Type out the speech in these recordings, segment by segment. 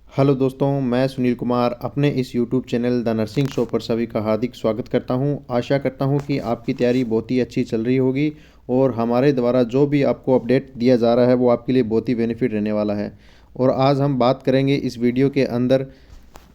Hello दोस्तों, मैं सुनील कुमार अपने इस YouTube channel the nursing show पर सभी का हार्दिक स्वागत करता हूं। आशा करता हूं कि आपकी तैयारी बहुत ही अच्छी चल रही होगी और हमारे द्वारा जो भी आपको अपडेट दिया जा रहा है वो आपके लिए बहुत ही बेनिफिट रहने वाला है। और आज हम बात करेंगे इस वीडियो के अंदर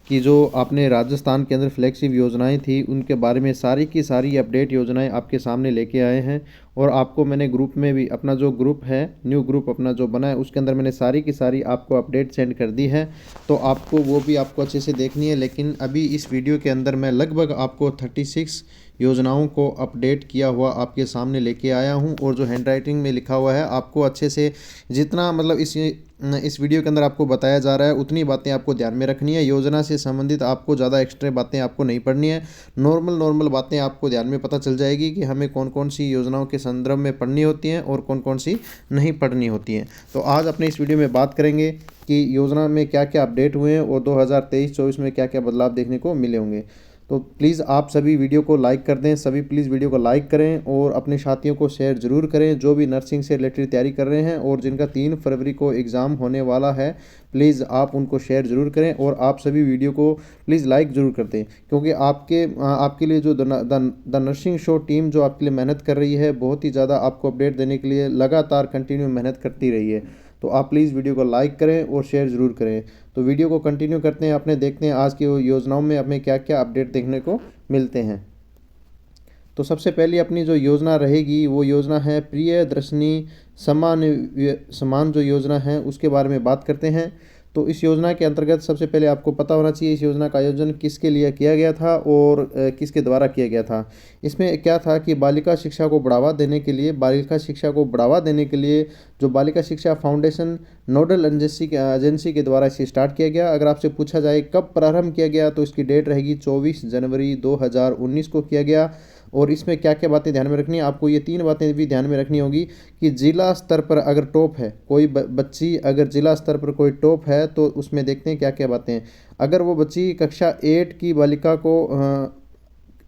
कि जो आपने राजस्थान के अंदर फ्लैगशिप योजनाएं थी उनके बारे में सारी की सारी अपडेट योजनाएं आपके सामने लेके आए हैं। और आपको मैंने ग्रुप में भी अपना जो ग्रुप है, न्यू ग्रुप अपना जो बना है, उसके अंदर मैंने सारी की सारी आपको अपडेट सेंड कर दी है। तो आपको वो भी आपको अच्छे से देखनी है। लेकिन अभी इस वीडियो के अंदर मैं लगभग आपको 36 योजनाओं को अपडेट किया हुआ आपके सामने लेके आया हूं। और जो हैंड राइटिंग में लिखा हुआ है आपको अच्छे से जितना मतलब इस वीडियो के अंदर आपको बताया जा रहा है उतनी बातें आपको ध्यान में रखनी है। योजना से संबंधित आपको ज़्यादा एक्स्ट्रा बातें आपको नहीं पढ़नी है। नॉर्मल बातें आपको ध्यान में पता चल जाएगी कि हमें कौन कौन सी योजनाओं के संदर्भ में पढ़नी होती हैं और कौन कौन सी नहीं पढ़नी होती हैं। तो आज अपने इस वीडियो में बात करेंगे कि योजना में क्या क्या अपडेट हुए हैं और 2023-24 में क्या क्या बदलाव देखने को मिले होंगे। तो प्लीज़ आप सभी वीडियो को लाइक कर दें, सभी प्लीज़ वीडियो को लाइक करें और अपने साथियों को शेयर ज़रूर करें जो भी नर्सिंग से रिलेटेड तैयारी कर रहे हैं और जिनका 3 फरवरी को एग्ज़ाम होने वाला है। प्लीज़ आप उनको शेयर ज़रूर करें और आप सभी वीडियो को प्लीज़ लाइक ज़रूर कर दें, क्योंकि आपके लिए जो द नर्सिंग शो टीम जो आपके लिए मेहनत कर रही है, बहुत ही ज़्यादा आपको अपडेट देने के लिए लगातार कंटिन्यू मेहनत करती रही है। तो आप प्लीज़ वीडियो को लाइक करें और शेयर ज़रूर करें। तो वीडियो को कंटिन्यू करते हैं, अपने देखते हैं आज की योजनाओं में हमें क्या क्या अपडेट देखने को मिलते हैं। तो सबसे पहली अपनी जो योजना रहेगी वो योजना है प्रियदर्शनी समान जो योजना है उसके बारे में बात करते हैं। तो इस योजना के अंतर्गत सबसे पहले आपको पता होना चाहिए इस योजना का आयोजन किसके लिए किया गया था और किसके द्वारा किया गया था। इसमें क्या था कि बालिका शिक्षा को बढ़ावा देने के लिए जो बालिका शिक्षा फाउंडेशन नोडल एजेंसी के द्वारा इसे स्टार्ट किया गया। अगर आपसे पूछा जाए कब प्रारंभ किया गया तो इसकी डेट रहेगी 24 जनवरी 2019 को किया गया। और इसमें क्या क्या बातें ध्यान में रखनी है, आपको ये 3 बातें भी ध्यान में रखनी होगी कि जिला स्तर पर अगर टॉप है कोई बच्ची, अगर जिला स्तर पर कोई टॉप है तो उसमें देखते हैं क्या क्या बातें हैं। अगर वो बच्ची कक्षा 8 की बालिका को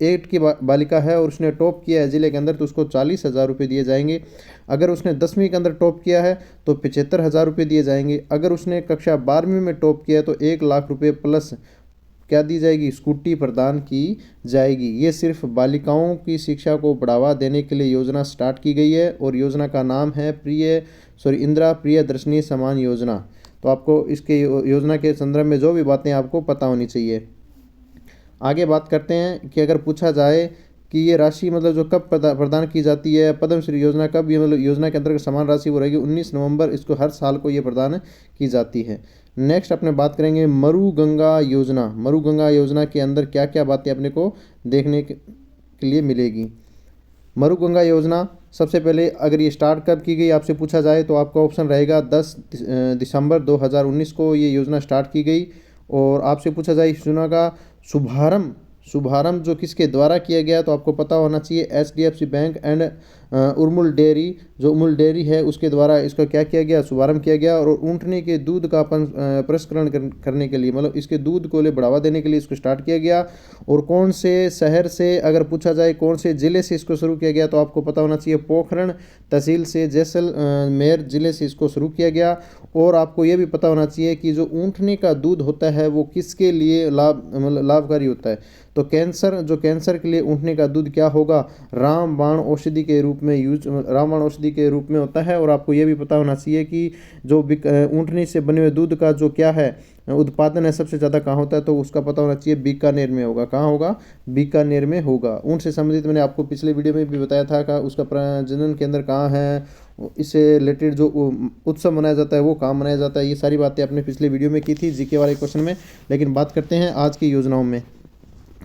8 की बालिका है और उसने टॉप किया है जिले के अंदर तो उसको 40,000 रुपये दिए जाएंगे। अगर उसने 10वीं के अंदर टॉप किया है तो 75,000 रुपये दिए जाएंगे। अगर उसने कक्षा 12वीं में टॉप किया है तो 1,00,000 रुपये प्लस क्या दी जाएगी, स्कूटी प्रदान की जाएगी। ये सिर्फ बालिकाओं की शिक्षा को बढ़ावा देने के लिए योजना स्टार्ट की गई है और योजना का नाम है इंदिरा प्रियदर्शनी समान योजना। तो आपको इसके योजना के संदर्भ में जो भी बातें आपको पता होनी चाहिए। आगे बात करते हैं कि अगर पूछा जाए कि ये राशि मतलब जो कब प्रदान की जाती है, पद्मश्री योजना कब, ये मतलब योजना के अंतर्गत समान राशि वो रहेगी 19 नवंबर, इसको हर साल को ये प्रदान की जाती है। नेक्स्ट अपने बात करेंगे मरुगंगा योजना। मरुगंगा योजना के अंदर क्या क्या बातें अपने को देखने के लिए मिलेगी। मरुगंगा योजना सबसे पहले अगर ये स्टार्ट कब की गई आपसे पूछा जाए तो आपका ऑप्शन रहेगा 10 दिसंबर 2019 को ये योजना स्टार्ट की गई। और आपसे पूछा जाए इस योजना का शुभारंभ जो किसके द्वारा किया गया तो आपको पता होना चाहिए HDFC बैंक एंड उर्मुल डेयरी, जो अमूल डेयरी है उसके द्वारा इसका क्या किया गया, शुभारंभ किया गया। और ऊँटने के दूध का प्रसंस्करण करने के लिए, मतलब इसके दूध को ले बढ़ावा देने के लिए इसको स्टार्ट किया गया। और कौन से शहर से, अगर पूछा जाए कौन से ज़िले से इसको शुरू किया गया तो आपको पता होना चाहिए पोखरण तहसील से जैसलमेर ज़िले से इसको शुरू किया गया। और आपको ये भी पता होना चाहिए कि जो ऊँटने का दूध होता है वो किसके लिए लाभकारी होता है। तो कैंसर के लिए ऊँटने का दूध क्या होगा, रामबाण औषधि के रूप में होता है। और आपको ये भी पता होना चाहिए कि जो ऊँटनी से बने हुए दूध का जो क्या है उत्पादन है सबसे ज़्यादा कहाँ होता है तो उसका पता होना चाहिए बीकानेर में होगा। कहाँ होगा, बीकानेर में होगा। ऊँट से संबंधित मैंने आपको पिछले वीडियो में भी बताया था कि उसका प्रजनन केंद्र कहाँ है, इससे रिलेटेड जो उत्सव मनाया जाता है वो कहाँ मनाया जाता है, ये सारी बातें आपने पिछले वीडियो में की थी जीके वाले क्वेश्चन में। लेकिन बात करते हैं आज की योजनाओं में।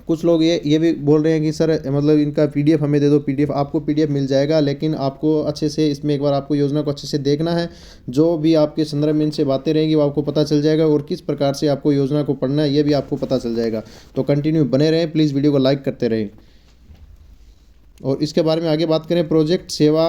कुछ लोग ये भी बोल रहे हैं कि सर मतलब इनका PDF हमें दे दो। PDF आपको PDF मिल जाएगा, लेकिन आपको अच्छे से इसमें एक बार आपको योजना को अच्छे से देखना है। जो भी आपके संदर्भ में इनसे बातें रहेंगी वो आपको पता चल जाएगा और किस प्रकार से आपको योजना को पढ़ना है ये भी आपको पता चल जाएगा। तो कंटिन्यू बने रहें, प्लीज़ वीडियो को लाइक करते रहें। और इसके बारे में आगे बात करें, प्रोजेक्ट सेवा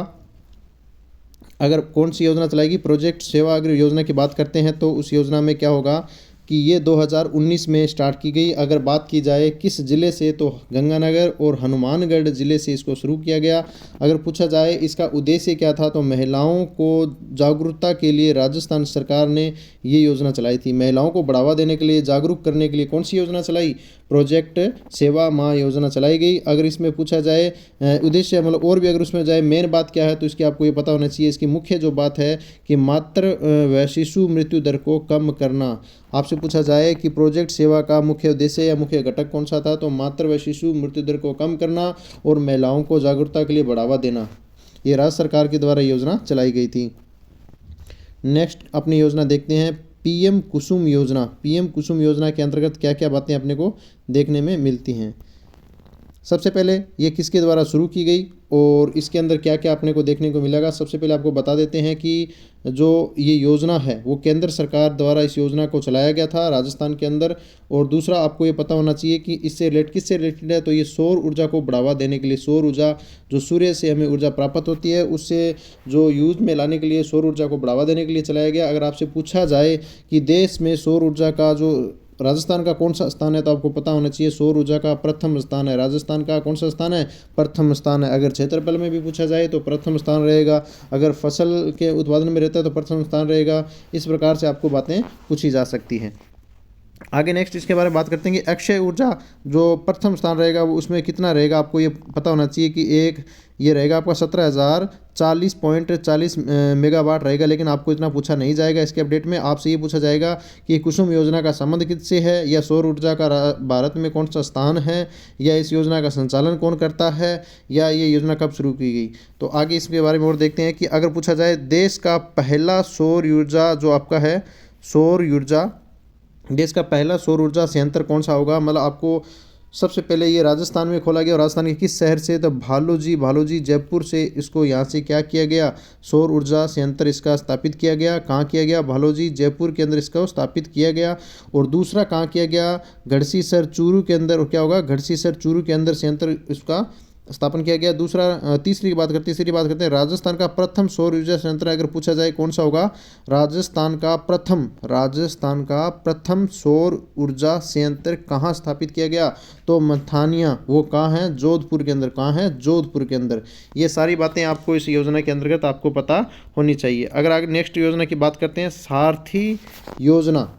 अगर कौन सी योजना चलाएगी, प्रोजेक्ट सेवा अगर योजना की बात करते हैं तो उस योजना में क्या होगा कि ये 2019 में स्टार्ट की गई। अगर बात की जाए किस ज़िले से, तो गंगानगर और हनुमानगढ़ ज़िले से इसको शुरू किया गया। अगर पूछा जाए इसका उद्देश्य क्या था, तो महिलाओं को जागरूकता के लिए राजस्थान सरकार ने ये योजना चलाई थी। महिलाओं को बढ़ावा देने के लिए, जागरूक करने के लिए कौन सी योजना चलाई? प्रोजेक्ट सेवा माँ योजना चलाई गई। अगर इसमें पूछा जाए उद्देश्य, मतलब और भी अगर उसमें जाए मेन बात क्या है, तो इसकी आपको ये पता होना चाहिए। इसकी मुख्य जो बात है कि मातृ व शिशु मृत्यु दर को कम करना। आपसे पूछा जाए कि प्रोजेक्ट सेवा का मुख्य उद्देश्य या मुख्य घटक कौन सा था, तो मातृ व शिशु मृत्यु दर को कम करना और महिलाओं को जागरूकता के लिए बढ़ावा देना। ये राज्य सरकार के द्वारा योजना चलाई गई थी। नेक्स्ट अपनी योजना देखते हैं, पीएम कुसुम योजना। पीएम कुसुम योजना के अंतर्गत क्या क्या बातें अपने को देखने में मिलती हैं। सबसे पहले ये किसके द्वारा शुरू की गई और इसके अंदर क्या क्या अपने को देखने को मिलेगा। सबसे पहले आपको बता देते हैं कि जो ये योजना है वो केंद्र सरकार द्वारा इस योजना को चलाया गया था राजस्थान के अंदर। और दूसरा आपको ये पता होना चाहिए कि इससे किससे रिलेटेड है, तो ये सौर ऊर्जा को बढ़ावा देने के लिए, सौर ऊर्जा जो सूर्य से हमें ऊर्जा प्राप्त होती है उससे जो यूज में लाने के लिए, सौर ऊर्जा को बढ़ावा देने के लिए चलाया गया। अगर आपसे पूछा जाए कि देश में सौर ऊर्जा का जो राजस्थान का कौन सा स्थान है, तो आपको पता होना चाहिए सौर ऊर्जा का प्रथम स्थान है। राजस्थान का कौन सा स्थान है? प्रथम स्थान है। अगर क्षेत्रफल में भी पूछा जाए तो प्रथम स्थान रहेगा। अगर फसल के उत्पादन में रहता है तो प्रथम स्थान रहेगा। इस प्रकार से आपको बातें पूछी जा सकती हैं। आगे नेक्स्ट इसके बारे में बात करते हैं कि अक्षय ऊर्जा जो प्रथम स्थान रहेगा वो उसमें कितना रहेगा, आपको ये पता होना चाहिए कि एक ये रहेगा आपका 17,040.40 मेगावाट रहेगा। लेकिन आपको इतना पूछा नहीं जाएगा इसके अपडेट में। आपसे ये पूछा जाएगा कि कुसुम योजना का संबंध किससे है, या सौर ऊर्जा का भारत में कौन सा स्थान है, या इस योजना का संचालन कौन करता है, या ये योजना कब शुरू की गई। तो आगे इसके बारे में और देखते हैं कि अगर पूछा जाए देश का पहला सौर ऊर्जा जो आपका है, सौर ऊर्जा देश का पहला सौर ऊर्जा संयंत्र कौन सा होगा। मतलब आपको सबसे पहले ये राजस्थान में खोला गया। और राजस्थान के किस शहर से, तो भालोजी जयपुर से इसको यहाँ से क्या किया गया, सौर ऊर्जा संयंत्र इसका स्थापित किया गया। कहाँ किया गया? भालोजी जयपुर के अंदर इसका स्थापित किया गया। और दूसरा कहाँ किया गया? गढ़सीसर चूरू के अंदर। और क्या होगा? गढ़सीसर चूरू के अंदर संयंत्र इसका स्थापन किया गया। दूसरा तीसरी बात करते हैं राजस्थान का प्रथम सौर ऊर्जा संयंत्र अगर पूछा जाए कौन सा होगा, राजस्थान का प्रथम सौर ऊर्जा संयंत्र कहाँ स्थापित किया गया, तो मथानिया। वो कहाँ है? जोधपुर के अंदर। कहाँ है? जोधपुर के अंदर। ये सारी बातें आपको इस योजना के अंतर्गत आपको पता होनी चाहिए। अगर आगे नेक्स्ट योजना की बात करते हैं, सारथी योजना।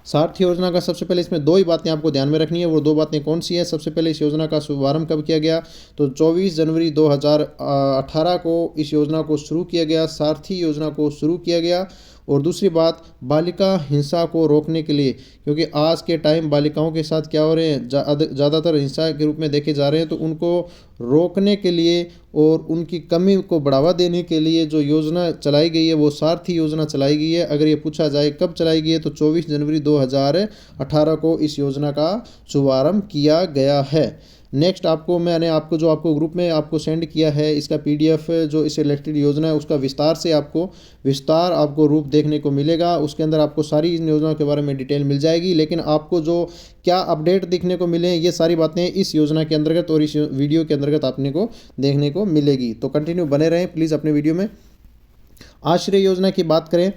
सारथी योजना का सबसे पहले इसमें दो ही बातें आपको ध्यान में रखनी है। वो दो बातें कौन सी है? सबसे पहले इस योजना का शुभारंभ कब किया गया, तो 24 जनवरी 2018 को इस योजना को शुरू किया गया, सारथी योजना को शुरू किया गया। और दूसरी बात, बालिका हिंसा को रोकने के लिए, क्योंकि आज के टाइम बालिकाओं के साथ क्या हो रहे हैं, ज़्यादातर हिंसा के रूप में देखे जा रहे हैं। तो उनको रोकने के लिए और उनकी कमी को बढ़ावा देने के लिए जो योजना चलाई गई है वो सारथी योजना चलाई गई है। अगर ये पूछा जाए कब चलाई गई है, तो 24 जनवरी 2018 को इस योजना का शुभारंभ किया गया है। नेक्स्ट मैंने आपको ग्रुप में आपको सेंड किया है इसका PDF जो इस रिलेटेड योजना है उसका विस्तार आपको रूप देखने को मिलेगा। उसके अंदर आपको सारी इन योजनाओं के बारे में डिटेल मिल जाएगी। लेकिन आपको जो क्या अपडेट देखने को मिले, ये सारी बातें इस योजना के अंतर्गत और इस वीडियो के अंतर्गत आपने को देखने को मिलेगी। तो कंटिन्यू बने रहें प्लीज़ अपने वीडियो में। आश्रय योजना की बात करें,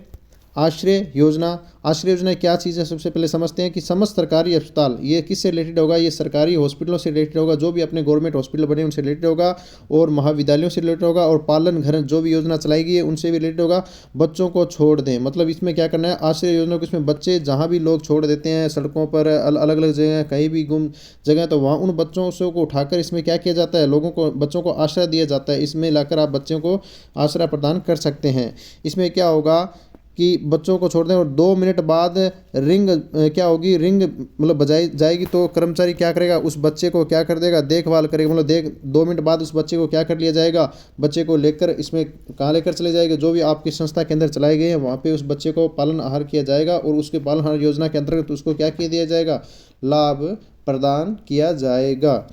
आश्रय योजना क्या चीज़ है, सबसे पहले समझते हैं कि समस्त सरकारी अस्पताल, ये किससे रिलेटेड होगा, ये सरकारी हॉस्पिटलों से रिलेटेड होगा, जो भी अपने गवर्नमेंट हॉस्पिटल बने उनसे रिलेटेड होगा, और महाविद्यालयों से रिलेटेड होगा, और पालन घर जो भी योजना चलाई गई है उनसे भी रिलेटेड होगा। बच्चों को छोड़ दें, मतलब इसमें क्या करना है, आश्रय योजना को इसमें बच्चे जहाँ भी लोग छोड़ देते हैं सड़कों पर, अलग अलग जगह, कहीं भी गुम जगह, तो वहाँ उन बच्चों को उठाकर इसमें क्या किया जाता है, बच्चों को आश्रय दिया जाता है। इसमें लाकर आप बच्चों को आश्रय प्रदान कर सकते हैं। इसमें क्या होगा कि बच्चों को छोड़ दें और 2 मिनट बाद रिंग रिंग मतलब बजाई जाएगी, तो कर्मचारी क्या करेगा, उस बच्चे को क्या कर देगा, देखभाल करेगा। मतलब 2 मिनट बाद उस बच्चे को क्या कर लिया जाएगा, बच्चे को लेकर इसमें कहाँ लेकर चले जाएगा, जो भी आपकी संस्था के अंदर चलाए गए हैं वहाँ पे उस बच्चे को पालन आहार किया जाएगा, और उसके पालन आहार योजना के अंतर्गत उसको क्या किया दिया जाएगा, लाभ प्रदान किया जाएगा।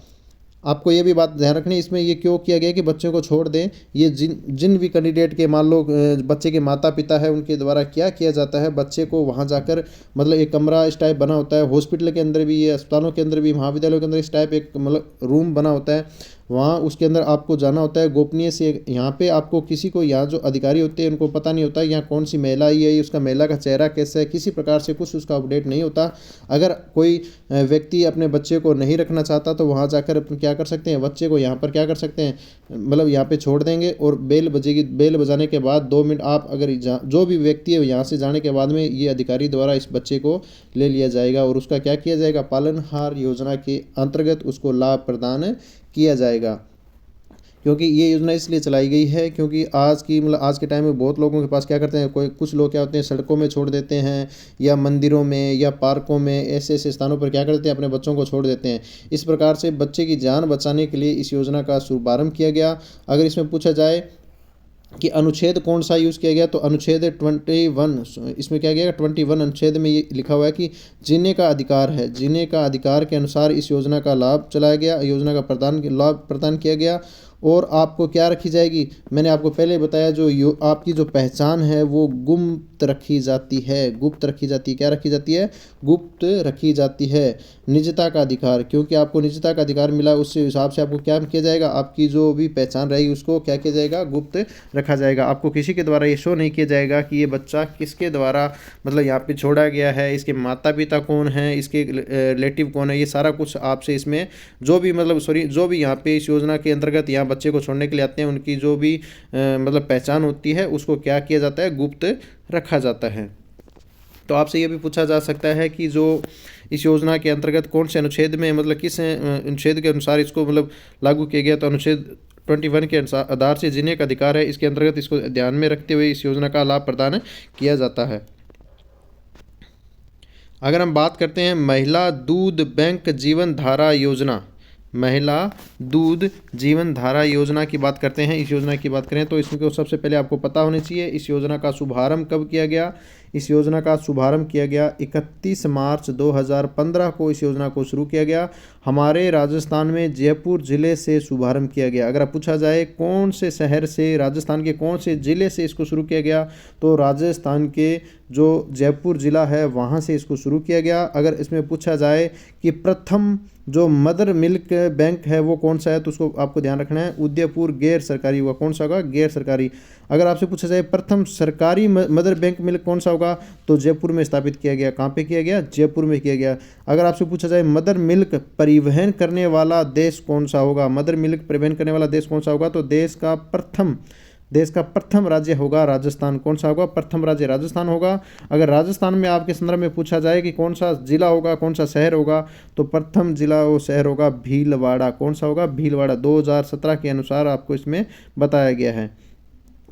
आपको ये भी बात ध्यान रखनी है, इसमें ये क्यों किया गया कि बच्चों को छोड़ दें। ये जिन भी कैंडिडेट के मान लो बच्चे के माता पिता है उनके द्वारा क्या किया जाता है, बच्चे को वहाँ जाकर मतलब एक कमरा इस टाइप बना होता है, हॉस्पिटल के अंदर भी, ये अस्पतालों के अंदर भी, महाविद्यालयों के अंदर इस टाइप एक मतलब रूम बना होता है, वहाँ उसके अंदर आपको जाना होता है गोपनीय से। यहाँ पे आपको किसी को, यहाँ जो अधिकारी होते हैं उनको पता नहीं होता यहाँ कौन सी महिला आई है, उसका महिला का चेहरा कैसा है, किसी प्रकार से कुछ उसका अपडेट नहीं होता। अगर कोई व्यक्ति अपने बच्चे को नहीं रखना चाहता तो वहाँ जाकर क्या कर सकते हैं, बच्चे को यहाँ पर क्या कर सकते हैं, मतलब यहाँ पे छोड़ देंगे और बेल बजेगी। बेल बजाने के बाद 2 मिनट आप अगर जो भी व्यक्ति है यहाँ से जाने के बाद में ये अधिकारी द्वारा इस बच्चे को ले लिया जाएगा और उसका क्या किया जाएगा, पालनहार योजना के अंतर्गत उसको लाभ प्रदान किया जाएगा। क्योंकि ये योजना इसलिए चलाई गई है क्योंकि आज के टाइम में बहुत लोगों के पास क्या करते हैं, कुछ लोग क्या होते हैं सड़कों में छोड़ देते हैं या मंदिरों में या पार्कों में, ऐसे ऐसे स्थानों पर क्या करते हैं अपने बच्चों को छोड़ देते हैं। इस प्रकार से बच्चे की जान बचाने के लिए इस योजना का शुभारंभ किया गया। अगर इसमें पूछा जाए कि अनुच्छेद कौन सा यूज़ किया गया तो अनुच्छेद 21, इसमें क्या गया 21 अनुच्छेद में ये लिखा हुआ है कि जीने का अधिकार है। जीने का अधिकार के अनुसार इस योजना का लाभ चलाया गया, योजना का लाभ प्रदान किया गया। और आपको क्या रखी जाएगी, मैंने आपको पहले बताया जो आपकी जो पहचान है वो गुप्त रखी जाती है। गुप्त रखी जाती है, क्या रखी जाती है, गुप्त रखी जाती है। निजता का अधिकार, क्योंकि आपको निजता का अधिकार मिला उस हिसाब से आपको क्या किया जाएगा, आपकी जो भी पहचान रहेगी उसको क्या किया जाएगा, गुप्त रखा जाएगा। आपको किसी के द्वारा ये शो नहीं किया जाएगा कि ये बच्चा किसके द्वारा मतलब यहाँ पे छोड़ा गया है, इसके माता पिता कौन हैं, इसके रिलेटिव कौन है, ये सारा कुछ आपसे इसमें जो भी यहाँ पे इस योजना के अंतर्गत यहाँ बच्चे को छोड़ने के लिए आते हैं उनकी जो भी मतलब पहचान होती है उसको क्या किया जाता है, गुप्त रखा जाता है। तो आपसे ये भी पूछा जा सकता है कि जो इस योजना के अंतर्गत कौन से अनुच्छेद में मतलब किस अनुच्छेद के अनुसार इसको मतलब लागू किया गया, तो अनुच्छेद 21 के आधार से जिन्हें का अधिकार है इसके अंतर्गत इसको ध्यान में रखते हुए इस योजना का लाभ प्रदान किया जाता है। अगर हम बात करते हैं महिला दूध बैंक जीवन धारा योजना, महिला दूध जीवन धारा योजना की बात करते हैं, इस योजना की बात करें तो इसको सबसे पहले आपको पता होनी चाहिए इस योजना का शुभारंभ कब किया गया। इस योजना का शुभारंभ किया गया 31 मार्च 2015 को इस योजना को शुरू किया गया। हमारे राजस्थान में जयपुर ज़िले से शुभारंभ किया गया। अगर आप पूछा जाए कौन से शहर से, राजस्थान के कौन से ज़िले से इसको शुरू किया गया, तो राजस्थान के जो जयपुर ज़िला है वहाँ से इसको शुरू किया गया। अगर इसमें पूछा जाए कि प्रथम जो मदर मिल्क बैंक है वो कौन सा है, तो उसको आपको ध्यान रखना है उदयपुर गैर सरकारी होगा। कौन सा होगा, गैर सरकारी। अगर आपसे पूछा जाए प्रथम सरकारी मदर बैंक मिल्क कौन सा होगा, तो जयपुर में स्थापित किया गया। कहाँ पे किया गया, जयपुर में किया गया। अगर आपसे पूछा जाए मदर मिल्क परिवहन करने वाला देश कौन सा होगा, मदर मिल्क परिवहन करने वाला देश कौन सा होगा, तो देश का प्रथम राज्य होगा राजस्थान। कौन सा होगा, प्रथम राज्य राजस्थान होगा। अगर राजस्थान में आपके संदर्भ में पूछा जाए कि कौन सा जिला होगा, कौन सा शहर होगा, तो प्रथम जिला वो शहर होगा भीलवाड़ा। कौन सा होगा, भीलवाड़ा। 2017 के अनुसार आपको इसमें बताया गया है।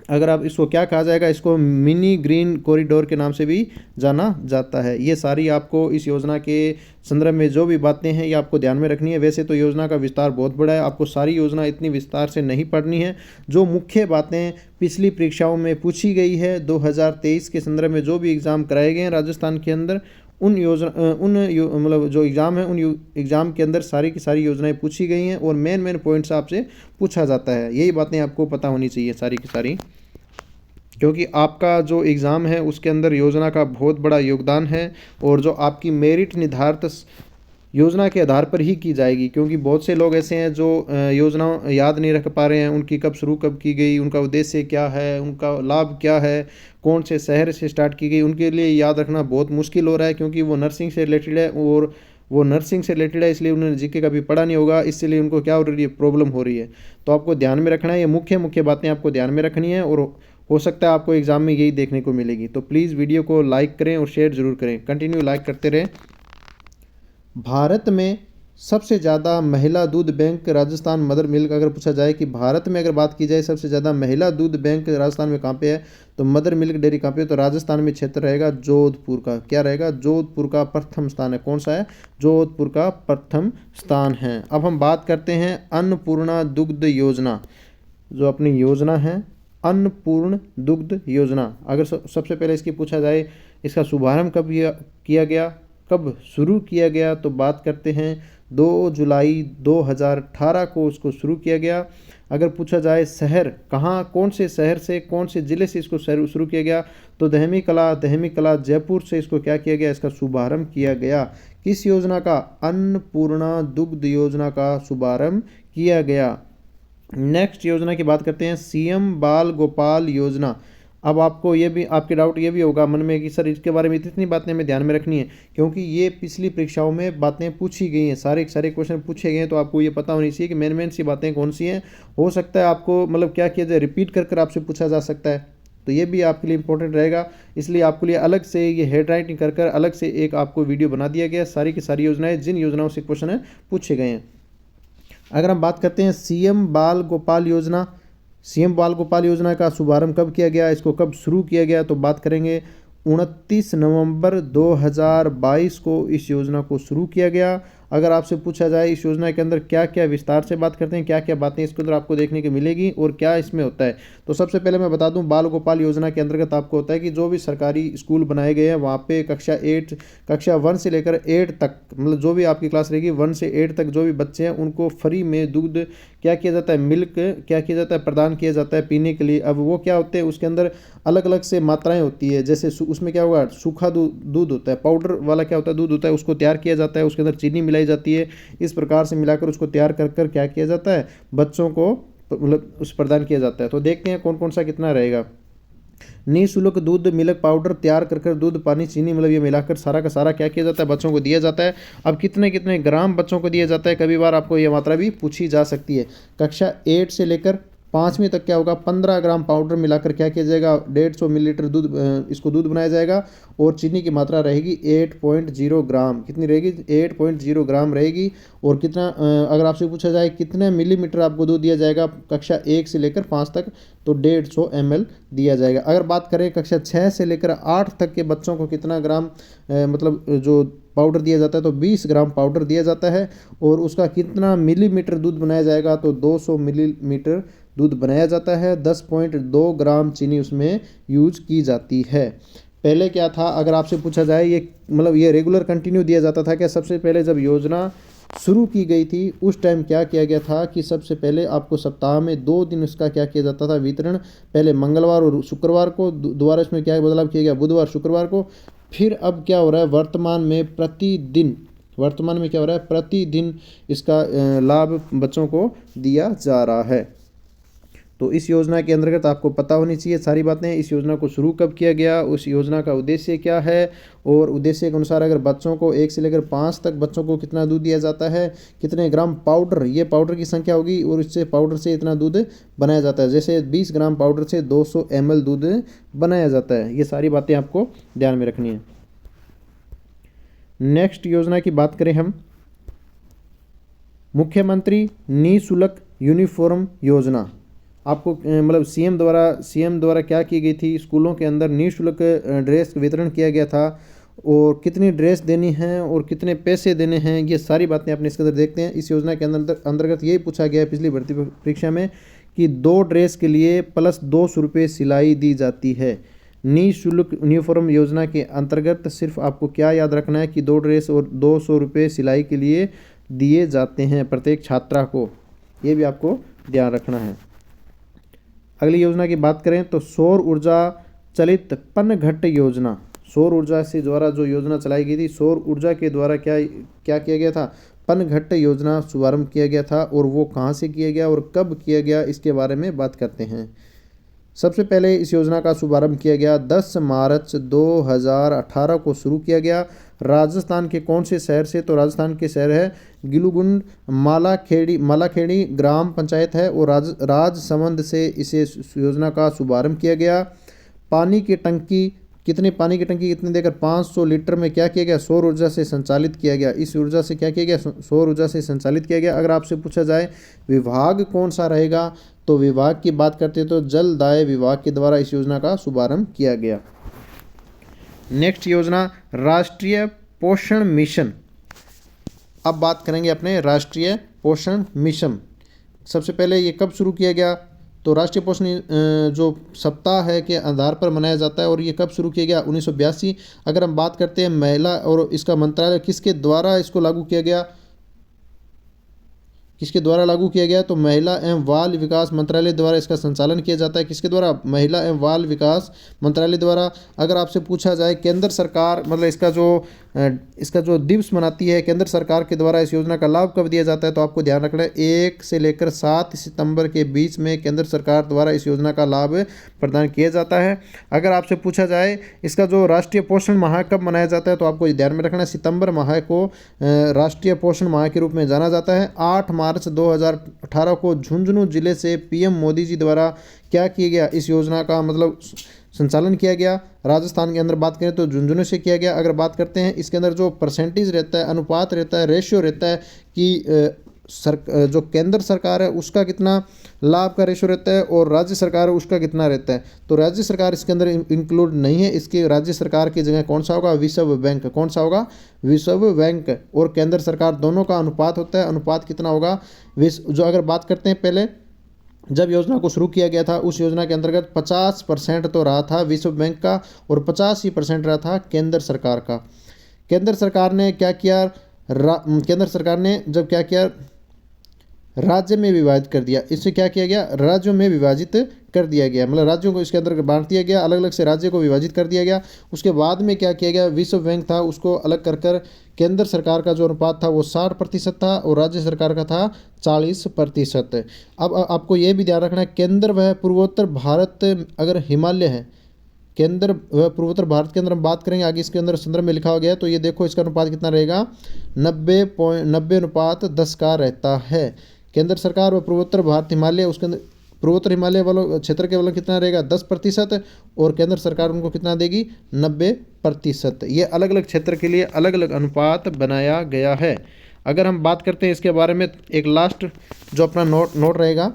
अगर आप इसको क्या कहा जाएगा, इसको मिनी ग्रीन कॉरिडोर के नाम से भी जाना जाता है। ये सारी आपको इस योजना के संदर्भ में जो भी बातें हैं ये आपको ध्यान में रखनी है। वैसे तो योजना का विस्तार बहुत बड़ा है, आपको सारी योजना इतनी विस्तार से नहीं पढ़नी है। जो मुख्य बातें पिछली परीक्षाओं में पूछी गई है 2023 के संदर्भ में जो भी एग्ज़ाम कराए गए हैं राजस्थान के अंदर, मतलब जो एग्ज़ाम है उन एग्ज़ाम के अंदर सारी की सारी योजनाएं पूछी गई हैं और मेन पॉइंट्स आपसे पूछा जाता है। यही बातें आपको पता होनी चाहिए सारी की सारी, क्योंकि आपका जो एग्ज़ाम है उसके अंदर योजना का बहुत बड़ा योगदान है और जो आपकी मेरिट निर्धारित योजना के आधार पर ही की जाएगी। क्योंकि बहुत से लोग ऐसे हैं जो योजना याद नहीं रख पा रहे हैं, उनकी कब शुरू कब की गई, उनका उद्देश्य क्या है, उनका लाभ क्या है, कौन से शहर से स्टार्ट की गई, उनके लिए याद रखना बहुत मुश्किल हो रहा है। क्योंकि वो नर्सिंग से रिलेटेड है और वो नर्सिंग से रिलेटेड है, इसलिए उन्होंने जीके कभी पढ़ा नहीं होगा, इसलिए उनको क्या हो रही है, प्रॉब्लम हो रही है। तो आपको ध्यान में रखना है, ये मुख्य बातें आपको ध्यान में रखनी है और हो सकता है आपको एग्ज़ाम में यही देखने को मिलेगी। तो प्लीज़ वीडियो को लाइक करें और शेयर ज़रूर करें, कंटिन्यू लाइक करते रहें। भारत में सबसे ज़्यादा महिला दूध बैंक राजस्थान मदर मिल्क, अगर पूछा जाए कि भारत में अगर बात की जाए सबसे ज़्यादा महिला दूध बैंक राजस्थान में कहाँ पे है, तो मदर मिल्क डेयरी कहाँ पे है, तो राजस्थान में क्षेत्र रहेगा जोधपुर का। क्या रहेगा, जोधपुर का प्रथम स्थान है। कौन सा है, जोधपुर का प्रथम स्थान है। अब हम बात करते हैं अन्नपूर्णा दुग्ध योजना, जो अपनी योजना है अन्नपूर्ण दुग्ध योजना। अगर सबसे पहले इसकी पूछा जाए इसका शुभारंभ कब किया गया, कब शुरू किया गया, तो बात करते हैं 2 जुलाई 2018 को उसको शुरू किया गया। अगर पूछा जाए शहर कहाँ, कौन से शहर से, कौन से ज़िले से इसको शुरू किया गया, तो दहमी कला जयपुर से इसको क्या किया गया, इसका शुभारंभ किया गया। किस योजना का, अन्नपूर्णा दुग्ध योजना का शुभारंभ किया गया। नेक्स्ट योजना की बात करते हैं, सीएम बाल गोपाल योजना। अब आपको ये भी, आपके डाउट ये भी होगा मन में कि सर इसके बारे में इतनी बातें हमें ध्यान में रखनी है, क्योंकि ये पिछली परीक्षाओं में बातें पूछी गई हैं, सारे सारे क्वेश्चन पूछे गए हैं, तो आपको ये पता होनी चाहिए कि मेन मेन सी बातें कौन सी हैं। हो सकता है आपको मतलब क्या किया जाए, रिपीट कर आपसे पूछा जा सकता है, तो ये भी आपके लिए इंपॉर्टेंट रहेगा। इसलिए आपके लिए अलग से ये हेड राइटिंग कर अलग से एक आपको वीडियो बना दिया गया, सारी की सारी योजनाएं जिन योजनाओं से क्वेश्चन है पूछे गए हैं। अगर हम बात करते हैं सीएम बाल गोपाल योजना, सीएम बाल गोपाल योजना का शुभारंभ कब किया गया, इसको कब शुरू किया गया, तो बात करेंगे 29 नवंबर 2022 को इस योजना को शुरू किया गया। अगर आपसे पूछा जाए इस योजना के अंदर क्या क्या, विस्तार से बात करते हैं, क्या क्या बातें इसके अंदर आपको देखने को मिलेगी और क्या इसमें होता है, तो सबसे पहले मैं बता दूं, बाल गोपाल योजना के अंतर्गत आपको होता है कि जो भी सरकारी स्कूल बनाए गए हैं वहाँ पे कक्षा 1 से लेकर 8 तक, मतलब जो भी आपकी क्लास रहेगी 1 से 8 तक जो भी बच्चे हैं उनको फ्री में दूध क्या किया जाता है, मिल्क क्या किया जाता है, प्रदान किया जाता है पीने के लिए। अब वो क्या होते हैं, उसके अंदर अलग अलग से मात्राएं होती है, जैसे उसमें क्या होगा, सूखा दूध होता है, पाउडर वाला क्या होता है, दूध होता है, उसको तैयार किया जाता है, उसके अंदर चीनी मिलाई जाती है, इस प्रकार से मिलाकर उसको तैयार कर क्या किया जाता है, बच्चों को मतलब उस प्रदान किया जाता है। तो देखते हैं कौन कौन सा कितना रहेगा। निःशुल्क दूध मिल्क पाउडर तैयार कर दूध पानी चीनी मतलब ये मिलाकर सारा का सारा क्या किया जाता है, बच्चों को दिया जाता है। अब कितने कितने ग्राम बच्चों को दिया जाता है, कभी बार आपको ये मात्रा भी पूछी जा सकती है। कक्षा 8 से लेकर 5वीं तक क्या होगा, 15 ग्राम पाउडर मिलाकर क्या किया जाएगा, 150 मिलीलीटर दूध, इसको दूध बनाया जाएगा और चीनी की मात्रा रहेगी 8.0 ग्राम। कितनी रहेगी, 8.0 ग्राम रहेगी। और कितना, अगर आपसे पूछा जाए कितने मिलीमीटर आपको दूध दिया जाएगा कक्षा 1 से लेकर 5 तक, तो 150 ml दिया जाएगा। अगर बात करें कक्षा 6 से लेकर 8 तक के बच्चों को कितना ग्राम मतलब जो पाउडर दिया जाता है, तो 20 ग्राम पाउडर दिया जाता है। और उसका कितना मिलीमीटर दूध बनाया जाएगा, तो 200 मिलीमीटर दूध बनाया जाता है। 10.2 ग्राम चीनी उसमें यूज की जाती है। पहले क्या था, अगर आपसे पूछा जाए ये मतलब ये रेगुलर कंटिन्यू दिया जाता था क्या, सबसे पहले जब योजना शुरू की गई थी उस टाइम क्या किया गया था कि सबसे पहले आपको सप्ताह में 2 दिन इसका क्या किया जाता था, वितरण। पहले मंगलवार और शुक्रवार को, दोबारा इसमें क्या बदलाव किया गया, बुधवार शुक्रवार को। फिर अब क्या हो रहा है, वर्तमान में क्या हो रहा है, प्रतिदिन इसका लाभ बच्चों को दिया जा रहा है। तो इस योजना के अंतर्गत आपको पता होनी चाहिए सारी बातें। इस योजना को शुरू कब किया गया, उस योजना का उद्देश्य क्या है, और उद्देश्य के अनुसार अगर बच्चों को 1 से लेकर 5 तक बच्चों को कितना दूध दिया जाता है, कितने ग्राम पाउडर, ये पाउडर की संख्या होगी और इससे पाउडर से इतना दूध बनाया जाता है। जैसे 20 ग्राम पाउडर से 200 ml दूध बनाया जाता है। ये सारी बातें आपको ध्यान में रखनी है। नेक्स्ट योजना की बात करें हम, मुख्यमंत्री निःशुल्क यूनिफॉर्म योजना। आपको मतलब सीएम द्वारा क्या की गई थी, स्कूलों के अंदर निःशुल्क ड्रेस वितरण किया गया था, और कितनी ड्रेस देनी है और कितने पैसे देने हैं, ये सारी बातें अपने इसके अंदर देखते हैं। इस योजना के अंतर्गत यही पूछा गया है पिछली भर्ती परीक्षा में कि 2 ड्रेस के लिए प्लस 200 रुपये सिलाई दी जाती है। निःशुल्क यूनिफॉर्म योजना के अंतर्गत सिर्फ आपको क्या याद रखना है कि 2 ड्रेस और 200 रुपये सिलाई के लिए दिए जाते हैं प्रत्येक छात्रा को, ये भी आपको ध्यान रखना है। अगली योजना की बात करें तो सौर ऊर्जा चलित पनघट योजना। सौर ऊर्जा से द्वारा जो योजना चलाई गई थी, सौर ऊर्जा के द्वारा क्या किया गया था, पनघट योजना शुभारंभ किया गया था। और वो कहाँ से किया गया और कब किया गया, इसके बारे में बात करते हैं। सबसे पहले इस योजना का शुभारंभ किया गया 10 मार्च 2018 को शुरू किया गया। राजस्थान के कौन से शहर से, तो राजस्थान के शहर है गिलुगुंड, मालाखेड़ी ग्राम पंचायत है, और राजसमंद से इसे योजना का शुभारंभ किया गया। पानी की टंकी कितनी देकर 500 लीटर में क्या किया गया, सौर ऊर्जा से संचालित किया गया। इस ऊर्जा से क्या किया गया, सौर ऊर्जा से संचालित किया गया। अगर आपसे पूछा जाए विभाग कौन सा रहेगा, तो विभाग की बात करते हैं तो जलदाय विभाग के द्वारा इस योजना का शुभारंभ किया गया। नेक्स्ट योजना राष्ट्रीय पोषण मिशन। अब बात करेंगे अपने राष्ट्रीय पोषण मिशन। सबसे पहले ये कब शुरू किया गया, तो राष्ट्रीय पोषण जो सप्ताह है के आधार पर मनाया जाता है, और ये कब शुरू किया गया, 1982। अगर हम बात करते हैं महिला और इसका मंत्रालय किसके द्वारा इसको लागू किया गया, तो महिला एवं बाल विकास मंत्रालय द्वारा इसका संचालन किया जाता है। किसके द्वारा, महिला एवं बाल विकास मंत्रालय द्वारा। अगर आपसे पूछा जाए केंद्र सरकार मतलब इसका जो इसका जो दिवस मनाती है केंद्र सरकार के द्वारा, इस योजना का लाभ कब दिया जाता है, तो आपको ध्यान रखना है 1 से लेकर 7 सितंबर के बीच में केंद्र सरकार द्वारा इस योजना का लाभ प्रदान किया जाता है। अगर आपसे पूछा जाए इसका जो राष्ट्रीय पोषण माह कब मनाया जाता है, तो आपको ध्यान में रखना है सितंबर माह को राष्ट्रीय पोषण माह के रूप में जाना जाता है। 8 मार्च 2018 को झुंझुनू जिले से पीएम मोदी जी द्वारा क्या किया गया, इस योजना का मतलब संचालन किया गया। राजस्थान के अंदर बात करें तो झुंझुनू से किया गया। अगर बात करते हैं इसके अंदर जो परसेंटेज रहता है, अनुपात रहता है, रेशियो रहता है कि जो केंद्र सरकार है उसका कितना लाभ का रेशो रहता है और राज्य सरकार है उसका कितना रहता है, तो राज्य सरकार इसके अंदर इंक्लूड नहीं है। इसके राज्य सरकार की जगह कौन सा होगा, विश्व बैंक। कौन सा होगा, विश्व बैंक। और केंद्र सरकार दोनों का अनुपात होता है, अनुपात कितना होगा, जो अगर बात करते हैं पहले जब योजना को शुरू किया गया था उस योजना के अंतर्गत 50% तो रहा था विश्व बैंक का और 50% रहा था केंद्र सरकार का। केंद्र सरकार ने क्या किया, केंद्र सरकार ने जब क्या किया, राज्य में विभाजित कर दिया। इससे क्या किया गया, राज्यों में विभाजित कर दिया गया, मतलब राज्यों को इसके अंदर बांट दिया गया, अलग अलग से राज्य को विभाजित कर दिया गया। उसके बाद में क्या किया गया, विश्व बैंक था उसको अलग कर कर केंद्र सरकार का जो अनुपात था वो 60% था और राज्य सरकार का था 40%। अब आपको ये भी ध्यान रखना है केंद्र व पूर्वोत्तर भारत अगर हिमालय है, केंद्र व पूर्वोत्तर भारत के अंदर हम बात करेंगे आगे, इसके अंदर संदर्भ में लिखा हो गया है, तो ये देखो इसका अनुपात कितना रहेगा, 90:10 का रहता है। केंद्र सरकार व पूर्वोत्तर भारत हिमालय, उसके अंदर पूर्वोत्तर हिमालय वालों क्षेत्र के वालों कितना रहेगा 10% और केंद्र सरकार उनको कितना देगी 90%। ये अलग अलग क्षेत्र के लिए अलग अलग अनुपात बनाया गया है। अगर हम बात करते हैं इसके बारे में, एक लास्ट जो अपना नोट रहेगा,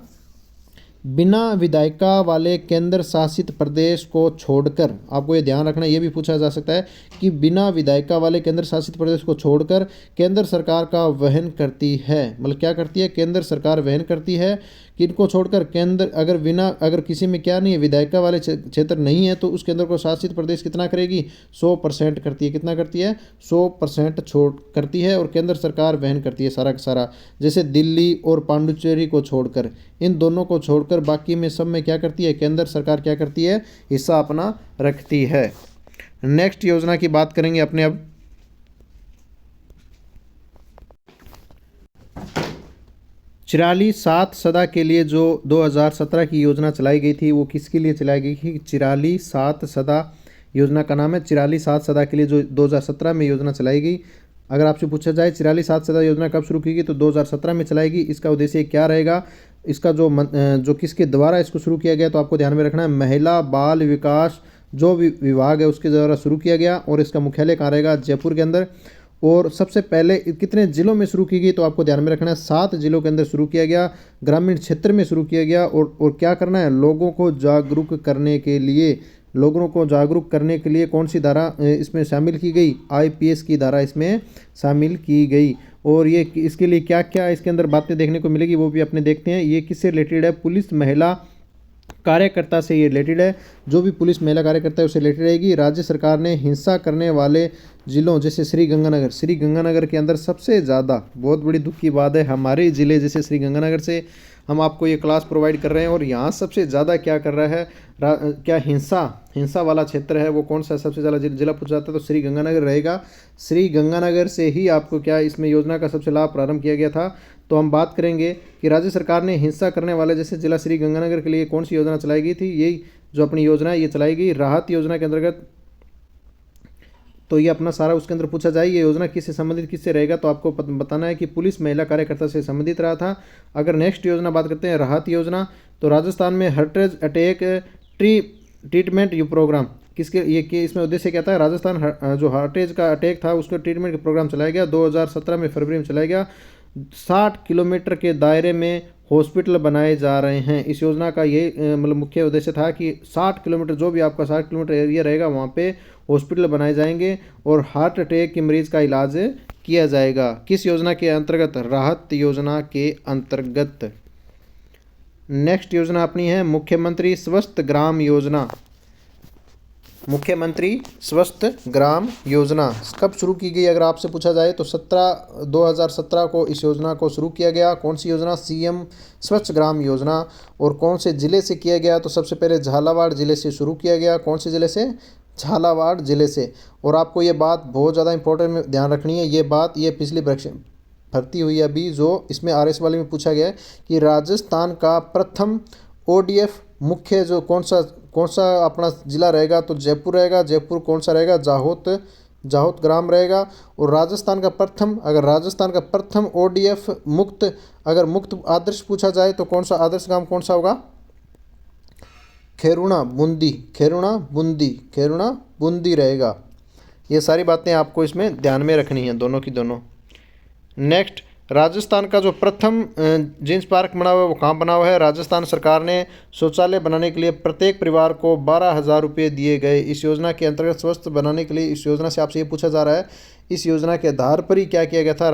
बिना विधायिका वाले केंद्र शासित प्रदेश को छोड़कर, आपको ये ध्यान रखना, ये भी पूछा जा सकता है कि बिना विधायिका वाले केंद्र शासित प्रदेश को छोड़कर केंद्र सरकार का वहन करती है, मतलब क्या करती है, केंद्र सरकार वहन करती है। किनको छोड़कर, केंद्र अगर किसी में क्या नहीं है, विधायिका वाले क्षेत्र नहीं है, तो उस केंद्र को शासित प्रदेश कितना करेगी, 100% करती है। कितना करती है, 100% छोड़ करती है और केंद्र सरकार वहन करती है सारा का सारा। जैसे दिल्ली और पांडुचेरी को छोड़कर, इन दोनों को छोड़कर बाकी में सब में क्या करती है, केंद्र सरकार क्या करती है, हिस्सा अपना रखती है। नेक्स्ट योजना की बात करेंगे अपने अब, चिराली 7 सदा के लिए जो 2017 की योजना चलाई गई थी, वो किसके लिए चलाई गई थी, चिराली 7 सदा योजना का नाम है। चिराली 7 सदा के लिए जो 2017 में योजना चलाई गई, अगर आपसे पूछा जाए चिराली 7 सदा योजना कब शुरू की गई, तो 2017 में चलाएगी। इसका उद्देश्य क्या रहेगा, इसका जो किसके द्वारा इसको शुरू किया गया, तो आपको ध्यान में रखना है महिला बाल विकास जो विभाग है उसके द्वारा शुरू किया गया और इसका मुख्यालय कहाँ रहेगा, जयपुर के अंदर। और सबसे पहले कितने जिलों में शुरू की गई, तो आपको ध्यान में रखना है 7 जिलों के अंदर शुरू किया गया, ग्रामीण क्षेत्र में शुरू किया गया। और क्या करना है, लोगों को जागरूक करने के लिए, लोगों को जागरूक करने के लिए कौन सी धारा इसमें शामिल की गई, आईपीएस की धारा इसमें शामिल की गई। और ये इसके लिए क्या क्या इसके अंदर बातें देखने को मिलेगी वो भी अपने देखते हैं। ये किससे रिलेटेड है, पुलिस महिला कार्यकर्ता से ये रिलेटेड है, जो भी पुलिस महिला कार्यकर्ता है उससे रिलेटेड रहेगी। राज्य सरकार ने हिंसा करने वाले जिलों जैसे श्री गंगानगर के अंदर सबसे ज़्यादा, बहुत बड़ी दुख की बात है, हमारे ज़िले जैसे श्री गंगानगर से हम आपको ये क्लास प्रोवाइड कर रहे हैं और यहाँ सबसे ज़्यादा क्या कर रहा है, क्या हिंसा वाला क्षेत्र है वो कौन सा सबसे ज़्यादा जिला पूछा जाता है, तो श्री गंगानगर रहेगा। श्री गंगानगर से ही आपको क्या इसमें योजना का सबसे लाभ प्रारंभ किया गया था। तो हम बात करेंगे कि राज्य सरकार ने हिंसा करने वाले जैसे जिला श्री गंगानगर के लिए कौन सी योजना चलाई गई थी, यही जो अपनी योजना है ये चलाई गई राहत योजना के अंतर्गत। तो ये अपना सारा उसके अंदर पूछा जाए ये योजना किससे संबंधित किससे रहेगा, तो आपको बताना है कि पुलिस महिला कार्यकर्ता से संबंधित रहा था। अगर नेक्स्ट योजना बात करते हैं राहत योजना, तो राजस्थान में हार्टेज अटैक ट्रीटमेंट यू प्रोग्राम किसके ये इसमें उद्देश्य क्या था, राजस्थान जो हार्टेज का अटैक था उसको ट्रीटमेंट का प्रोग्राम चलाया गया 2017 में फरवरी में चलाया गया। 60 किलोमीटर के दायरे में हॉस्पिटल बनाए जा रहे हैं। इस योजना का ये मतलब मुख्य उद्देश्य था कि 60 किलोमीटर जो भी आपका 60 किलोमीटर एरिया रहेगा वहाँ पे हॉस्पिटल बनाए जाएंगे और हार्ट अटैक के मरीज का इलाज किया जाएगा। किस योजना के अंतर्गत, राहत योजना के अंतर्गत। नेक्स्ट योजना अपनी है मुख्यमंत्री स्वस्थ ग्राम योजना। मुख्यमंत्री स्वस्थ ग्राम योजना कब शुरू की गई अगर आपसे पूछा जाए तो 2017 को इस योजना को शुरू किया गया। कौन सी योजना, सीएम स्वच्छ ग्राम योजना। और कौन से ज़िले से किया गया, तो सबसे पहले झालावाड़ ज़िले से शुरू किया गया। कौन से ज़िले से, झालावाड़ ज़िले से। और आपको ये बात बहुत ज़्यादा इंपॉर्टेंट में ध्यान रखनी है, ये बात ये पिछली भर्ती हुई है अभी, जो इसमें आरएस वाले में पूछा गया है कि राजस्थान का प्रथम ओडीएफ मुख्य जो कौन सा अपना ज़िला रहेगा, तो जयपुर रहेगा। जयपुर कौन सा रहेगा, जाहोद ग्राम रहेगा। और राजस्थान का प्रथम ओडीएफ अगर मुक्त आदर्श पूछा जाए तो कौन सा आदर्श ग्राम कौन सा होगा, खेरुणा बूंदी रहेगा। ये सारी बातें आपको इसमें ध्यान में रखनी है, दोनों की दोनों। नेक्स्ट, राजस्थान का जो प्रथम जींस पार्क बना हुआ है वो कहाँ बना हुआ है। राजस्थान सरकार ने शौचालय बनाने के लिए प्रत्येक परिवार को 12,000 रुपये दिए गए। इस योजना के अंतर्गत स्वस्थ बनाने के लिए इस योजना से आपसे ये पूछा जा रहा है, इस योजना के आधार पर ही क्या किया गया था।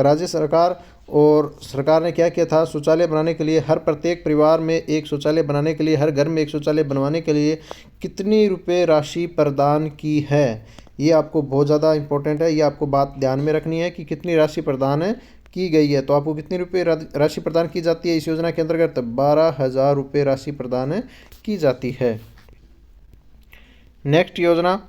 राज्य सरकार और सरकार ने क्या किया था, शौचालय बनाने के लिए हर प्रत्येक परिवार में एक शौचालय बनाने के लिए, हर घर में एक शौचालय बनवाने के लिए कितनी रुपये राशि प्रदान की है। ये आपको बहुत ज़्यादा इंपॉर्टेंट है, ये आपको बात ध्यान में रखनी है कि कितनी राशि प्रदान की गई है। तो आपको कितनी रुपये राशि प्रदान की जाती है इस योजना के अंतर्गत, 12,000 रुपये राशि प्रदान की जाती है। नेक्स्ट योजना,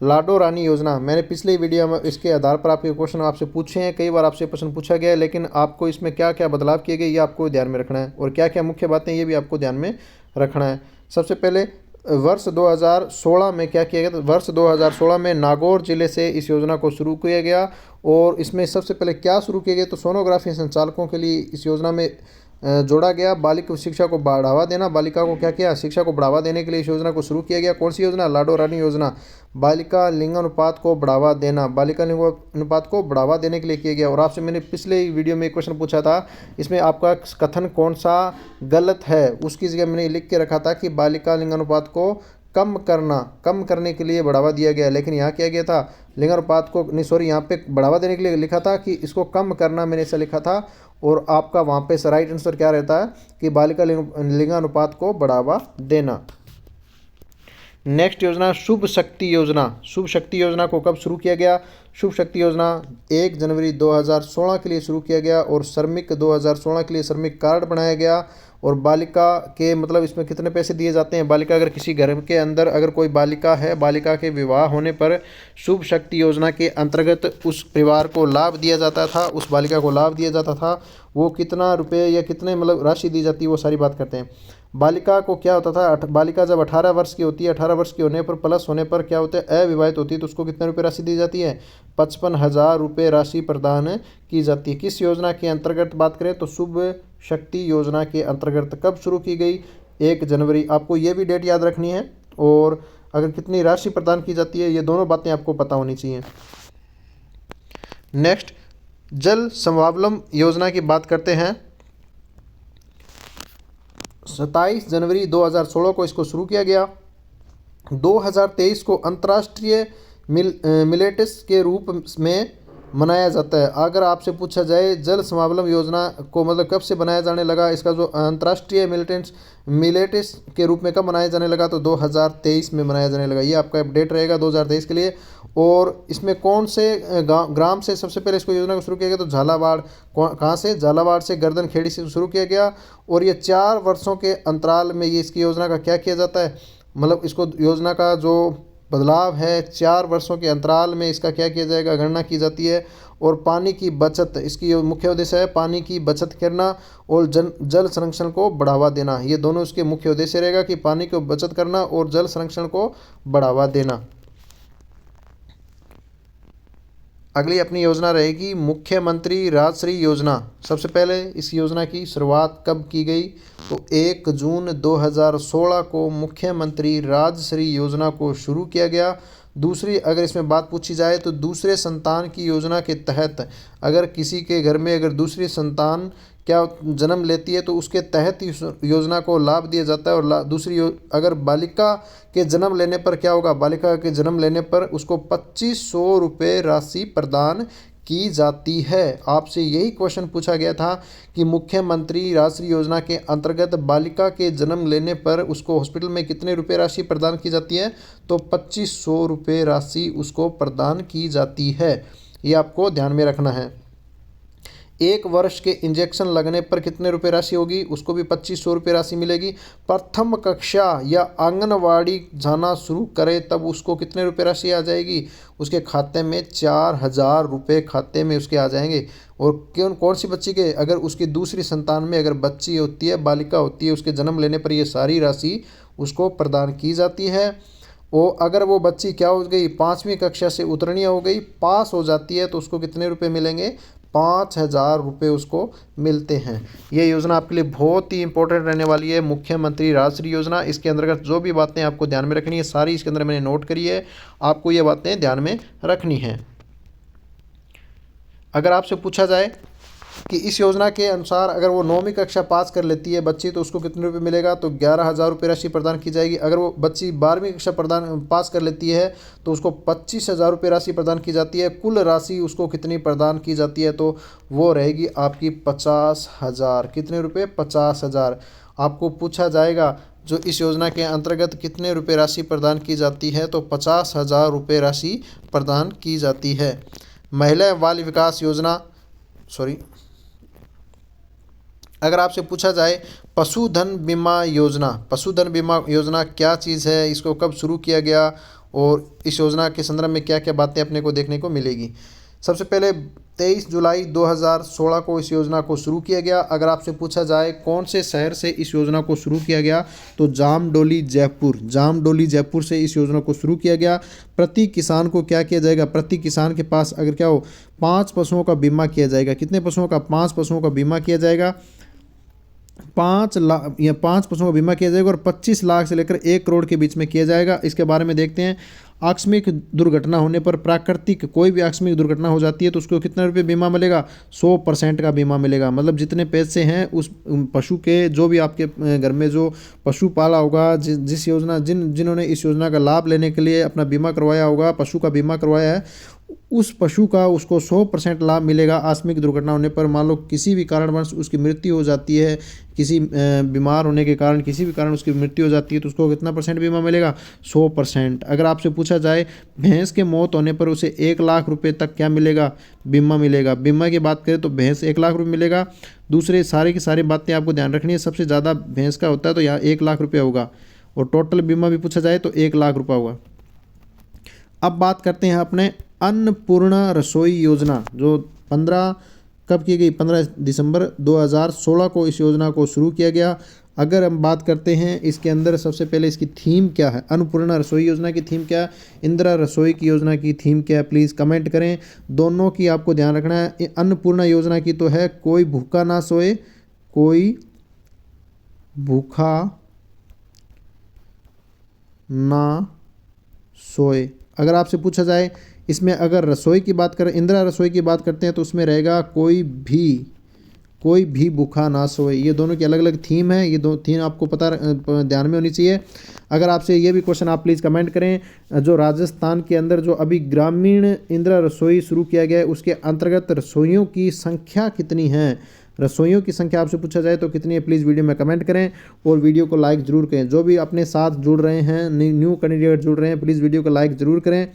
लाडो रानी योजना। मैंने पिछले वीडियो में इसके आधार पर आपके क्वेश्चन आपसे पूछे हैं, कई बार आपसे प्रश्न पूछा गया है, लेकिन आपको इसमें क्या क्या बदलाव किए गए ये आपको ध्यान में रखना है, और क्या क्या मुख्य बातें ये भी आपको ध्यान में रखना है। सबसे पहले वर्ष 2016 में क्या किया गया, तो वर्ष 2016 में नागौर जिले से इस योजना को शुरू किया गया। और इसमें सबसे पहले क्या शुरू किया गया, तो सोनोग्राफी संचालकों के लिए इस योजना में जोड़ा गया। बालिका शिक्षा को बढ़ावा देना, बालिका को क्या किया, शिक्षा को बढ़ावा देने के लिए इस योजना को शुरू किया गया। कौन सी योजना, लाडो रानी योजना। बालिका लिंगानुपात को बढ़ावा देना, बालिका लिंगानुपात को बढ़ावा देने के लिए किया गया। और आपसे मैंने पिछले वीडियो में एक क्वेश्चन पूछा था, इसमें आपका कथन कौन सा गलत है, उसकी जगह मैंने लिख के रखा था कि बालिका लिंगानुपात को कम करने के लिए बढ़ावा दिया गया। लेकिन यहाँ क्या गया था, लिंगानुपात को नहीं, सॉरी, यहाँ पे बढ़ावा देने के लिए लिखा था कि इसको कम करना, मैंने ऐसा लिखा था। और आपका वहाँ पे राइट आंसर क्या रहता है कि बालिका लिंगानुपात को बढ़ावा देना। नेक्स्ट योजना, शुभ शक्ति योजना। शुभ शक्ति योजना को कब शुरू किया गया, शुभ शक्ति योजना 1 जनवरी 2016 के लिए शुरू किया गया। और श्रमिक 2016 के लिए श्रमिक कार्ड बनाया गया। और बालिका के मतलब इसमें कितने पैसे दिए जाते हैं, बालिका अगर किसी घर के अंदर अगर कोई बालिका है, बालिका के विवाह होने पर शुभ शक्ति योजना के अंतर्गत उस परिवार को लाभ दिया जाता था, उस बालिका को लाभ दिया जाता था। वो कितना रुपये या कितने मतलब राशि दी जाती है वो सारी बात करते हैं। बालिका को क्या होता था, बालिका जब 18 वर्ष की होती है, 18 वर्ष की होने पर प्लस होने पर क्या होता है, अविवाहित होती है, तो उसको कितने रुपये राशि दी जाती है, 55,000 रुपये राशि प्रदान की जाती है। किस योजना के अंतर्गत बात करें, तो शुभ शक्ति योजना के अंतर्गत कब शुरू की गई, 1 जनवरी। आपको ये भी डेट याद रखनी है, और अगर कितनी राशि प्रदान की जाती है, ये दोनों बातें आपको पता होनी चाहिए। नेक्स्ट, जल स्वावलंबन योजना की बात करते हैं। 27 जनवरी 2016 को इसको शुरू किया गया। 2023 को अंतर्राष्ट्रीय मिलेट्स के रूप में मनाया जाता है। अगर आपसे पूछा जाए जल स्वावलंबन योजना को मतलब कब से बनाया जाने लगा, इसका जो अंतर्राष्ट्रीय मिलेट्स के रूप में कब मनाया जाने लगा, तो 2023 में मनाया जाने लगा। ये आपका अपडेट रहेगा 2023 के लिए। और इसमें कौन से ग्राम से सबसे पहले इसको योजना को शुरू किया गया, तो झालावाड़। कहाँ से, झालावाड़ से, गर्दन खेड़ी से शुरू किया गया। और ये 4 वर्षों के अंतराल में ये इसकी योजना का क्या किया जाता है, मतलब इसको योजना का जो बदलाव है 4 वर्षों के अंतराल में इसका क्या किया जाएगा, गणना की जाती है। और पानी की बचत, इसकी मुख्य उद्देश्य है पानी की बचत करना और जल संरक्षण को बढ़ावा देना। ये दोनों इसके मुख्य उद्देश्य रहेगा कि पानी को बचत करना और जल संरक्षण को बढ़ावा देना। अगली अपनी योजना रहेगी मुख्यमंत्री राजश्री योजना। सबसे पहले इस योजना की शुरुआत कब की गई, तो 1 जून 2016 को मुख्यमंत्री राजश्री योजना को शुरू किया गया। दूसरी अगर इसमें बात पूछी जाए तो दूसरे संतान की योजना के तहत अगर किसी के घर में अगर दूसरी संतान क्या जन्म लेती है तो उसके तहत इस योजना को लाभ दिया जाता है। और दूसरी अगर बालिका के जन्म लेने पर क्या होगा, बालिका के जन्म लेने पर उसको 2500 रुपये राशि प्रदान की जाती है। आपसे यही क्वेश्चन पूछा गया था कि मुख्यमंत्री राजश्री योजना के अंतर्गत बालिका के जन्म लेने पर उसको हॉस्पिटल में कितने रुपये राशि प्रदान की जाती है, तो 2500 रुपये राशि उसको प्रदान की जाती है। ये आपको ध्यान में रखना है। 1 वर्ष के इंजेक्शन लगने पर कितने रुपए राशि होगी, उसको भी 2500 रुपये राशि मिलेगी। प्रथम कक्षा या आंगनवाड़ी जाना शुरू करे तब उसको कितने रुपये राशि आ जाएगी, उसके खाते में 4000 रुपये खाते में उसके आ जाएंगे। और कौन सी बच्ची के, अगर उसकी दूसरी संतान में अगर बच्ची होती है, बालिका होती है, उसके जन्म लेने पर ये सारी राशि उसको प्रदान की जाती है। और अगर वो बच्ची क्या हो गई, 5वीं कक्षा से उत्तीर्ण हो गई, पास हो जाती है, तो उसको कितने रुपए मिलेंगे, 5000 रुपये उसको मिलते हैं। ये योजना आपके लिए बहुत ही इंपॉर्टेंट रहने वाली है, मुख्यमंत्री राष्ट्रीय योजना। इसके अंतर्गत जो भी बातें आपको ध्यान में रखनी है सारी इसके अंदर मैंने नोट करी है, आपको ये बातें ध्यान में रखनी है। अगर आपसे पूछा जाए कि इस योजना के अनुसार अगर वो 9वीं कक्षा पास कर लेती है बच्ची, तो उसको कितने रुपए मिलेगा, तो 11000 रुपये राशि प्रदान की जाएगी। अगर वो बच्ची 12वीं कक्षा पास कर लेती है तो उसको 25000 रुपये राशि प्रदान की जाती है। कुल राशि उसको कितनी प्रदान की जाती है, तो वो रहेगी आपकी 50,000। कितने रुपये, 50,000 आपको पूछा जाएगा। जो इस योजना के अंतर्गत कितने रुपये राशि प्रदान की जाती है, तो 50,000 रुपये राशि प्रदान की जाती है। महिला बाल विकास योजना, सॉरी, अगर आपसे पूछा जाए पशुधन बीमा योजना, पशुधन बीमा योजना क्या चीज़ है, इसको कब शुरू किया गया और इस योजना के संदर्भ में क्या क्या बातें अपने को देखने को मिलेगी। सबसे पहले 23 जुलाई 2016 को इस योजना को शुरू किया गया। अगर आपसे पूछा जाए कौन से शहर से इस योजना को शुरू किया गया, तो जामडोली जयपुर, जामडोली जयपुर से इस योजना को शुरू किया गया। प्रति किसान को क्या किया जाएगा, प्रति किसान के पास अगर क्या हो 5 पशुओं का बीमा किया जाएगा। कितने पशुओं का, 5 पशुओं का बीमा किया जाएगा। 5 लाख या 5 पशुओं का बीमा किया जाएगा और 25 लाख से लेकर 1 करोड़ के बीच में किया जाएगा। इसके बारे में देखते हैं। आकस्मिक दुर्घटना होने पर, प्राकृतिक कोई भी आकस्मिक दुर्घटना हो जाती है तो उसको कितना रुपये बीमा मिलेगा, 100% का बीमा मिलेगा। मतलब जितने पैसे हैं उस पशु के, जो भी आपके घर में जो पशु पाला होगा, जिस योजना जिन्होंने इस योजना का लाभ लेने के लिए अपना बीमा करवाया होगा, पशु का बीमा करवाया है, उस पशु का उसको 100% लाभ मिलेगा। आकस्मिक दुर्घटना होने पर, मान लो किसी भी कारणवश उसकी मृत्यु हो जाती है, किसी बीमार होने के कारण किसी भी कारण उसकी मृत्यु हो जाती है, तो उसको कितना % बीमा मिलेगा, 100%। अगर आपसे पूछा जाए भैंस के मौत होने पर उसे 1 लाख रुपए तक क्या मिलेगा, बीमा मिलेगा। बीमा की बात करें तो भैंस 1 लाख रुपये मिलेगा। दूसरे सारी की सारी बातें आपको ध्यान रखनी है। सबसे ज़्यादा भैंस का होता है तो यहाँ 1 लाख रुपये होगा, और टोटल बीमा भी पूछा जाए तो 1 लाख रुपये होगा। अब बात करते हैं अपने अन्नपूर्णा रसोई योजना, जो 15 कब की गई, 15 दिसंबर 2016 को इस योजना को शुरू किया गया। अगर हम बात करते हैं इसके अंदर सबसे पहले इसकी थीम क्या है, अन्नपूर्णा रसोई योजना की थीम क्या है, इंदिरा रसोई की योजना की थीम क्या है, प्लीज़ कमेंट करें। दोनों की आपको ध्यान रखना है। अन्नपूर्णा योजना की तो है कोई भूखा ना सोए, कोई भूखा ना सोए। अगर आपसे पूछा जाए इसमें अगर रसोई की बात करें, इंदिरा रसोई की बात करते हैं तो उसमें रहेगा कोई भी भूखा ना सोए। ये दोनों की अलग अलग थीम है, ये दो थीम आपको पता ध्यान में होनी चाहिए। अगर आपसे ये भी क्वेश्चन आप प्लीज़ कमेंट करें, जो राजस्थान के अंदर जो अभी ग्रामीण इंदिरा रसोई शुरू किया गया है उसके अंतर्गत रसोइयों की संख्या कितनी है, रसोइयों की संख्या आपसे पूछा जाए तो कितनी है, प्लीज़ वीडियो में कमेंट करें और वीडियो को लाइक ज़रूर करें। जो भी अपने साथ जुड़ रहे हैं, न्यू कैंडिडेट जुड़ रहे हैं, प्लीज़ वीडियो को लाइक ज़रूर करें।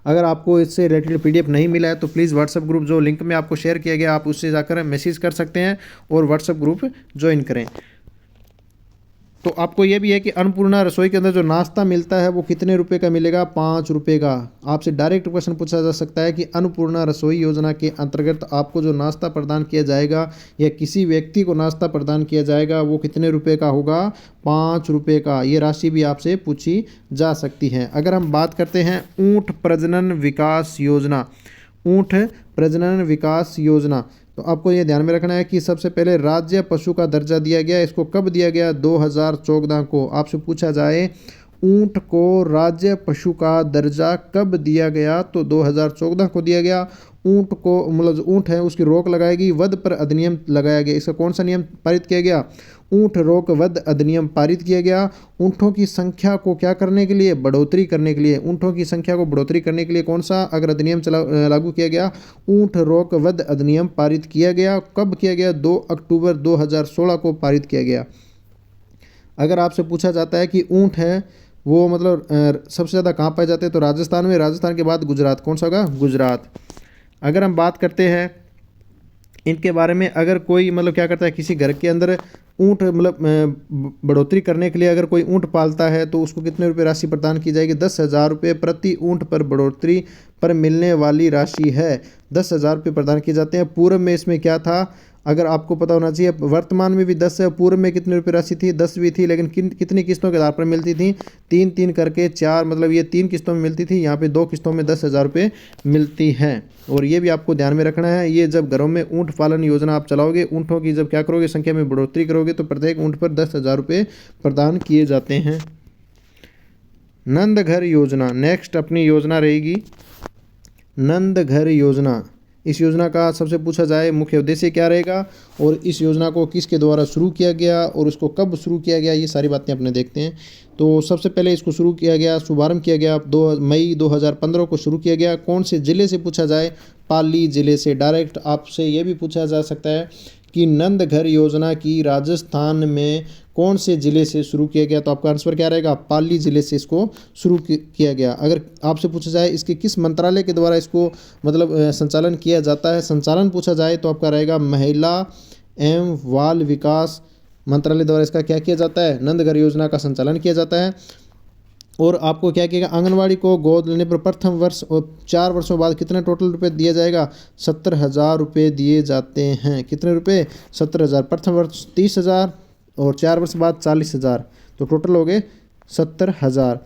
अगर आपको इससे रिलेटेड PDF नहीं मिला है तो प्लीज़ व्हाट्सएप ग्रुप जो लिंक में आपको शेयर किया गया आप उससे जाकर मैसेज कर सकते हैं और व्हाट्सएप ग्रुप ज्वाइन करें। तो आपको ये भी है कि अन्नपूर्णा रसोई के अंदर जो नाश्ता मिलता है वो कितने रुपए का मिलेगा, 5 रुपये का। आपसे डायरेक्ट क्वेश्चन पूछा जा सकता है कि अन्नपूर्णा रसोई योजना के अंतर्गत आपको जो नाश्ता प्रदान किया जाएगा या किसी व्यक्ति को नाश्ता प्रदान किया जाएगा वो कितने रुपए का होगा, 5 रुपये का। ये राशि भी आपसे पूछी जा सकती है। अगर हम बात करते हैं ऊँट प्रजनन विकास योजना, ऊँट प्रजनन विकास योजना, तो आपको ये ध्यान में रखना है कि सबसे पहले राज्य पशु का दर्जा दिया गया। इसको कब दिया गया, 2014 को। आपसे पूछा जाए ऊँट को राज्य पशु का दर्जा कब दिया गया, तो 2014 को दिया गया। ऊँट को मतलब जो ऊँट है उसकी रोक लगाएगी, वध पर अधिनियम लगाया गया। इसका कौन सा नियम पारित किया गया, ऊँट रोक वध अधिनियम पारित किया गया। ऊँटों की संख्या को क्या करने के लिए, बढ़ोतरी करने के लिए। ऊँटों की संख्या को बढ़ोतरी करने के लिए कौन सा अगर अधिनियम लागू किया गया, ऊँट रोक वध अधिनियम पारित किया गया। कब किया गया, 2 अक्टूबर 2016 को पारित किया गया। अगर आपसे पूछा जाता है कि ऊँट है वो मतलब सबसे ज़्यादा कहाँ पाए जाते हैं, तो राजस्थान में। राजस्थान के बाद गुजरात, कौन सा होगा, गुजरात। अगर हम बात करते हैं इनके बारे में अगर कोई मतलब क्या करता है, किसी घर के अंदर ऊँट मतलब बढ़ोतरी करने के लिए अगर कोई ऊँट पालता है तो उसको कितने रुपये राशि प्रदान की जाएगी? 10,000 रुपये प्रति ऊँट पर बढ़ोतरी पर मिलने वाली राशि है। 10,000 रुपये प्रदान किए जाते हैं। पूर्व में इसमें क्या था, अगर आपको पता होना चाहिए, वर्तमान में भी 10 है, पूर्व में कितने रुपये राशि थी? 10 भी थी, लेकिन कितनी किस्तों के आधार पर मिलती थी? 3-3 करके 4, मतलब ये 3 किस्तों में मिलती थी। यहाँ पे 2 किस्तों में 10,000 रुपये मिलती हैं। और ये भी आपको ध्यान में रखना है, ये जब घरों में ऊँट पालन योजना आप चलाओगे, ऊँटों की जब क्या करोगे, संख्या में बढ़ोतरी करोगे, तो प्रत्येक ऊँट पर 10,000 रुपये प्रदान किए जाते हैं। नंद घर योजना, नेक्स्ट अपनी योजना रहेगी नंद घर योजना। इस योजना का सबसे पूछा जाए मुख्य उद्देश्य क्या रहेगा, और इस योजना को किसके द्वारा शुरू किया गया और उसको कब शुरू किया गया, ये सारी बातें अपने देखते हैं। तो सबसे पहले इसको शुरू किया गया, शुभारंभ किया गया 2 मई 2015 को शुरू किया गया। कौन से ज़िले से पूछा जाए? पाली ज़िले से। डायरेक्ट आपसे ये भी पूछा जा सकता है कि नंद घर योजना की राजस्थान में कौन से ज़िले से शुरू किया गया, तो आपका आंसर क्या रहेगा? पाली ज़िले से इसको शुरू किया गया। अगर आपसे पूछा जाए इसके किस मंत्रालय के द्वारा इसको मतलब संचालन किया जाता है, संचालन पूछा जाए, तो आपका रहेगा महिला एवं बाल विकास मंत्रालय द्वारा इसका क्या किया जाता है? नंद घर योजना का संचालन किया जाता है। और आपको क्या किया, आंगनवाड़ी को गोद लेने पर प्रथम वर्ष और 4 वर्षों बाद कितने टोटल रुपए दिया जाएगा? 70,000 रुपये दिए जाते हैं। कितने रुपए? 70,000। प्रथम वर्ष 30,000 और 4 वर्ष बाद 40,000, तो टोटल हो गए 70,000।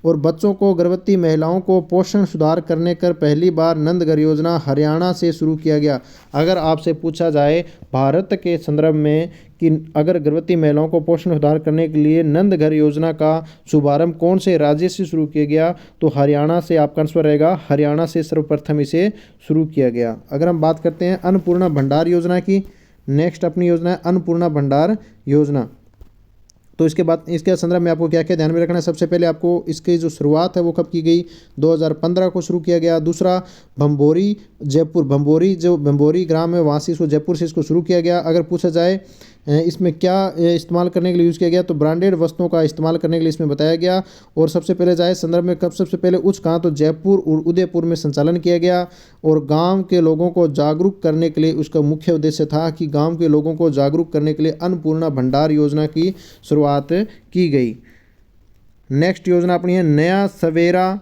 और बच्चों को, गर्भवती महिलाओं को पोषण सुधार करने कर पहली बार नंद घर योजना हरियाणा से शुरू किया गया। अगर आपसे पूछा जाए भारत के संदर्भ में कि अगर गर्भवती महिलाओं को पोषण सुधार करने के लिए नंद घर योजना का शुभारंभ कौन से राज्य से शुरू किया गया, तो हरियाणा से आपका आंसर रहेगा। हरियाणा से सर्वप्रथम इसे शुरू किया गया। अगर हम बात करते हैं अन्नपूर्णा भंडार योजना की, नेक्स्ट अपनी योजना है अन्नपूर्णा भंडार योजना। तो इसके बाद इसके संदर्भ में आपको क्या क्या ध्यान में रखना है? सबसे पहले आपको इसकी जो शुरुआत है वो कब की गई? 2015 को शुरू किया गया। दूसरा, भंबोरी जयपुर, भंबोरी जो भंबोरी ग्राम है वहाँ से इसको, जयपुर से इसको शुरू किया गया। अगर पूछा जाए इसमें क्या इस्तेमाल करने के लिए यूज़ किया गया, तो ब्रांडेड वस्तुओं का इस्तेमाल करने के लिए इसमें बताया गया। और सबसे पहले जाए संदर्भ में कब सबसे पहले उच्च कहाँ, तो जयपुर और उदयपुर में संचालन किया गया। और गांव के लोगों को जागरूक करने के लिए उसका मुख्य उद्देश्य था कि गांव के लोगों को जागरूक करने के लिए अन्नपूर्णा भंडार योजना की शुरुआत की गई। नेक्स्ट योजना अपनी है नया सवेरा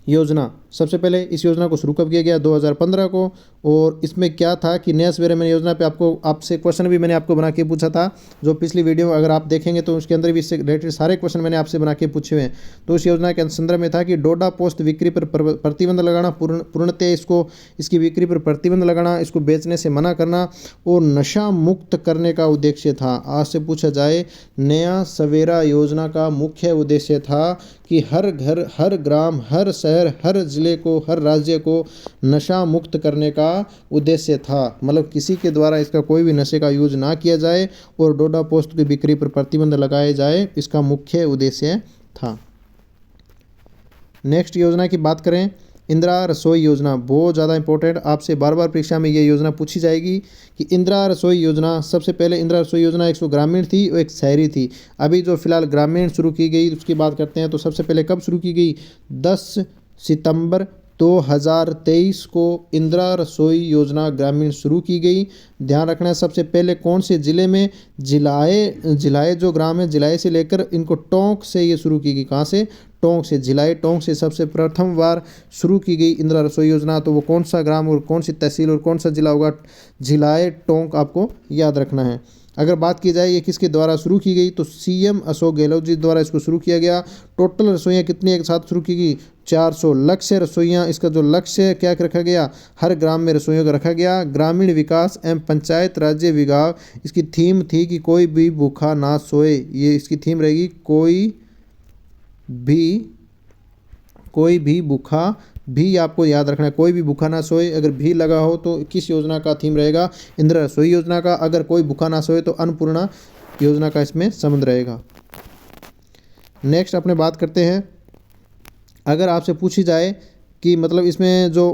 योजना। सबसे पहले इस योजना को शुरू कब किया गया? 2015 को। और इसमें क्या था कि नया सवेरा मैंने योजना पे आपसे क्वेश्चन भी मैंने आपको बना के पूछा था, जो पिछली वीडियो अगर आप देखेंगे तो उसके अंदर भी इससे रिलेटेड सारे क्वेश्चन मैंने आपसे बना के पूछे हुए हैं। तो इस योजना के संदर्भ में था कि डोडा पोस्त बिक्री पर प्रतिबंध लगाना, पूर्णतः इसकी बिक्री पर प्रतिबंध लगाना, इसको बेचने से मना करना और नशा मुक्त करने का उद्देश्य था। आज से पूछा जाए नया सवेरा योजना का मुख्य उद्देश्य था कि हर घर, हर ग्राम, हर शहर, हर जिले को, हर राज्य को नशा मुक्त करने का उद्देश्य था। मतलब किसी के द्वारा इसका कोई भी नशे का यूज ना किया जाए और डोडा पोस्ट की बिक्री पर प्रतिबंध लगाए जाए, इसका मुख्य उद्देश्य था। नेक्स्ट योजना की बात करें, इंदिरा रसोई योजना। बहुत ज़्यादा इंपॉर्टेंट, आपसे बार बार परीक्षा में ये योजना पूछी जाएगी कि इंदिरा रसोई योजना। सबसे पहले इंदिरा रसोई योजना 100 ग्रामीण थी और एक शहरी थी। अभी जो फिलहाल ग्रामीण शुरू की गई उसकी बात करते हैं। तो सबसे पहले कब शुरू की गई? 10 सितंबर 2023 को इंदिरा रसोई योजना ग्रामीण शुरू की गई। ध्यान रखना है सबसे पहले कौन से ज़िले में? जिलाए जो ग्राम है, जिलाए से लेकर इनको टोंक से ये शुरू की गई। कहाँ से? टोंक से। जिलाए टोंक से सबसे प्रथम बार शुरू की गई इंदिरा रसोई योजना। तो वो कौन सा ग्राम और कौन सी तहसील और कौन सा जिला होगा? जिलाए टोंक, आपको याद रखना है। अगर बात की जाए ये किसके द्वारा शुरू की गई, तो सीएम अशोक गहलोत जी द्वारा इसको शुरू किया गया। टोटल रसोइयाँ कितनी एक साथ शुरू की गई? 400 लक्ष्य रसोइयाँ। इसका जो लक्ष्य क्या रखा गया? हर ग्राम में रसोइयों का रखा गया। ग्रामीण विकास एवं पंचायत राज्य विभाग, इसकी थीम थी कि कोई भी भूखा ना सोए। ये इसकी थीम रहेगी, कोई भी भूखा भी, आपको याद रखना है, कोई भी भूखा ना सोए। अगर भी लगा हो तो किस योजना का थीम रहेगा? इंदिरा रसोई योजना का। अगर कोई भूखा ना सोए तो अन्नपूर्णा योजना का इसमें संबंध रहेगा। नेक्स्ट अपने बात करते हैं, अगर आपसे पूछी जाए कि मतलब इसमें जो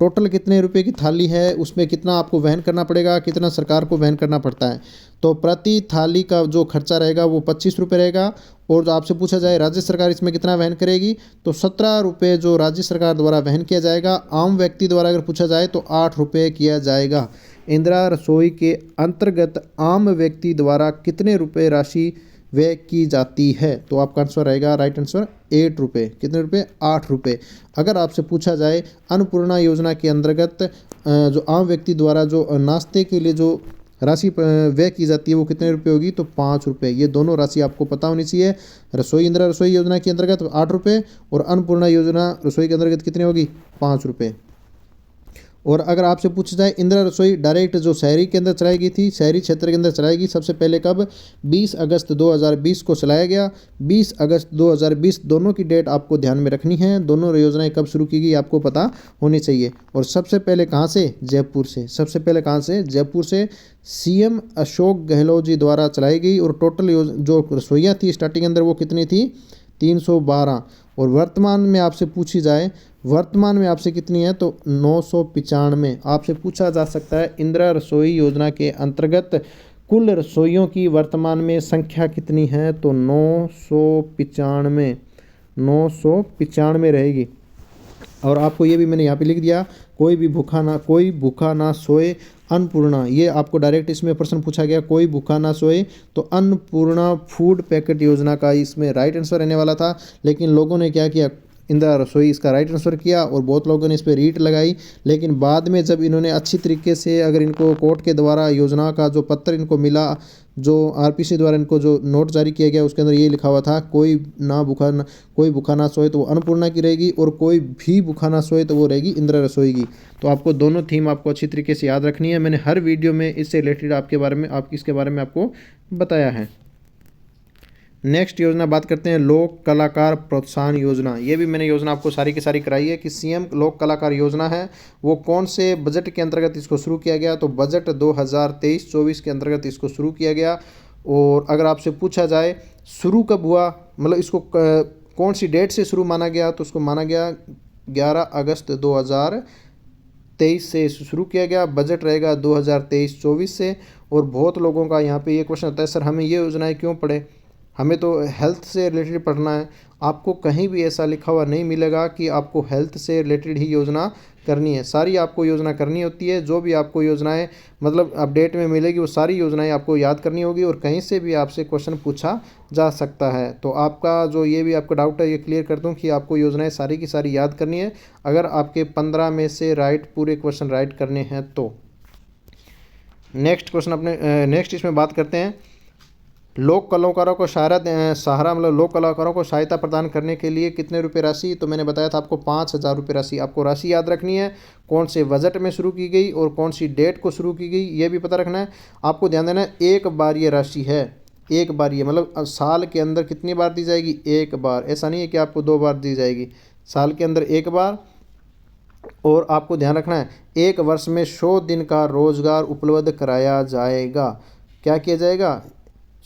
टोटल कितने रुपए की थाली है, उसमें कितना आपको वहन करना पड़ेगा, कितना सरकार को वहन करना पड़ता है। तो प्रति थाली का जो खर्चा रहेगा वो 25 रुपये रहेगा। और जो आपसे पूछा जाए राज्य सरकार इसमें कितना वहन करेगी, तो 17 रुपये जो राज्य सरकार द्वारा वहन किया जाएगा। आम व्यक्ति द्वारा अगर पूछा जाए तो 8 रुपये किया जाएगा। इंदिरा रसोई के अंतर्गत आम व्यक्ति द्वारा कितने रुपये राशि व्यय की जाती है, तो आपका आंसर रहेगा राइट आंसर 8 रुपये। कितने रुपये, 8 रुपये। अगर आपसे पूछा जाए अन्नपूर्णा योजना के अंतर्गत जो आम व्यक्ति द्वारा जो नाश्ते के लिए जो राशि व्यय की जाती है वो कितने रुपये होगी, तो 5 रुपये। ये दोनों राशि आपको पता होनी चाहिए। इंदिरा रसोई योजना के अंतर्गत 8 रुपये और अन्नपूर्णा योजना रसोई के अंतर्गत कितनी होगी, 5 रुपये। और अगर आपसे पूछा जाए इंदिरा रसोई डायरेक्ट जो शहरी के अंदर चलाई गई थी, शहरी क्षेत्र के अंदर चलाई गई सबसे पहले कब, 20 अगस्त 2020 को चलाया गया। 20 अगस्त 2020 दोनों की डेट आपको ध्यान में रखनी है। दोनों योजनाएं कब शुरू की गई आपको पता होनी चाहिए। और सबसे पहले कहाँ से, जयपुर से। सबसे पहले कहाँ से, जयपुर से सीएम अशोक गहलोत जी द्वारा चलाई गई। और टोटल जो रसोइयाँ थी स्टार्टिंग अंदर वो कितनी थी, 312। और वर्तमान में आपसे पूछी जाए वर्तमान में आपसे कितनी है, तो 995। आपसे पूछा जा सकता है इंदिरा रसोई योजना के अंतर्गत कुल रसोइयों की वर्तमान में संख्या कितनी है, तो 995 995 रहेगी। और आपको ये भी मैंने यहाँ पे लिख दिया, कोई भूखा ना सोए अन्नपूर्णा। ये आपको डायरेक्ट इसमें प्रश्न पूछा गया, कोई भूखा ना सोए, तो अन्नपूर्णा फूड पैकेट योजना का इसमें राइट आंसर रहने वाला था। लेकिन लोगों ने क्या किया, इंदिरा रसोई इसका राइट आंसर किया और बहुत लोगों ने इस पर रीट लगाई। लेकिन बाद में जब इन्होंने अच्छी तरीके से अगर इनको कोर्ट के द्वारा योजना का जो पत्र इनको मिला, जो आरपीसी द्वारा इनको जो नोट जारी किया गया उसके अंदर ये लिखा हुआ था, कोई भूखा ना सोए तो वो अन्नपूर्णा की रहेगी और कोई भी भूखा ना सोए तो वो रहेगी इंदिरा रसोई की। तो आपको दोनों थीम आपको अच्छी तरीके से याद रखनी है। मैंने हर वीडियो में इससे रिलेटेड इसके बारे में आपको बताया है। नेक्स्ट योजना बात करते हैं लोक कलाकार प्रोत्साहन योजना। ये भी मैंने योजना आपको सारी की सारी कराई है कि सीएम लोक कलाकार योजना है वो कौन से बजट के अंतर्गत इसको शुरू किया गया, तो बजट 2023-24 के अंतर्गत इसको शुरू किया गया। और अगर आपसे पूछा जाए शुरू कब हुआ, मतलब इसको कौन सी डेट से शुरू माना गया, तो उसको माना गया 11 अगस्त 2023 से शुरू किया गया। बजट रहेगा 2023-24 से। और बहुत लोगों का यहाँ पे ये क्वेश्चन आता है, सर हमें ये योजनाएं क्यों पढ़े, हमें तो हेल्थ से रिलेटेड पढ़ना है। आपको कहीं भी ऐसा लिखा हुआ नहीं मिलेगा कि आपको हेल्थ से रिलेटेड ही योजना करनी है। सारी आपको योजना करनी होती है। जो भी आपको योजनाएं मतलब अपडेट में मिलेगी वो सारी योजनाएं आपको याद करनी होगी और कहीं से भी आपसे क्वेश्चन पूछा जा सकता है। तो आपका जो ये भी आपका डाउट है ये क्लियर कर दूं कि आपको योजनाएं सारी की सारी याद करनी है अगर आपके 15 में से पूरे क्वेश्चन राइट करने हैं तो। नेक्स्ट इसमें बात करते हैं लोक कलाकारों को सहारा मतलब लोक कलाकारों को सहायता प्रदान करने के लिए कितने रुपए राशि, तो मैंने बताया था आपको 5,000 रुपये राशि। आपको राशि याद रखनी है, कौन से बजट में शुरू की गई और कौन सी डेट को शुरू की गई ये भी पता रखना है। आपको ध्यान देना है एक बार ये राशि है, एक बार ये मतलब साल के अंदर कितनी बार दी जाएगी, एक बार। ऐसा नहीं है कि आपको 2 बार दी जाएगी, साल के अंदर एक बार। और आपको ध्यान रखना है एक वर्ष में 100 दिन का रोजगार उपलब्ध कराया जाएगा। क्या किया जाएगा,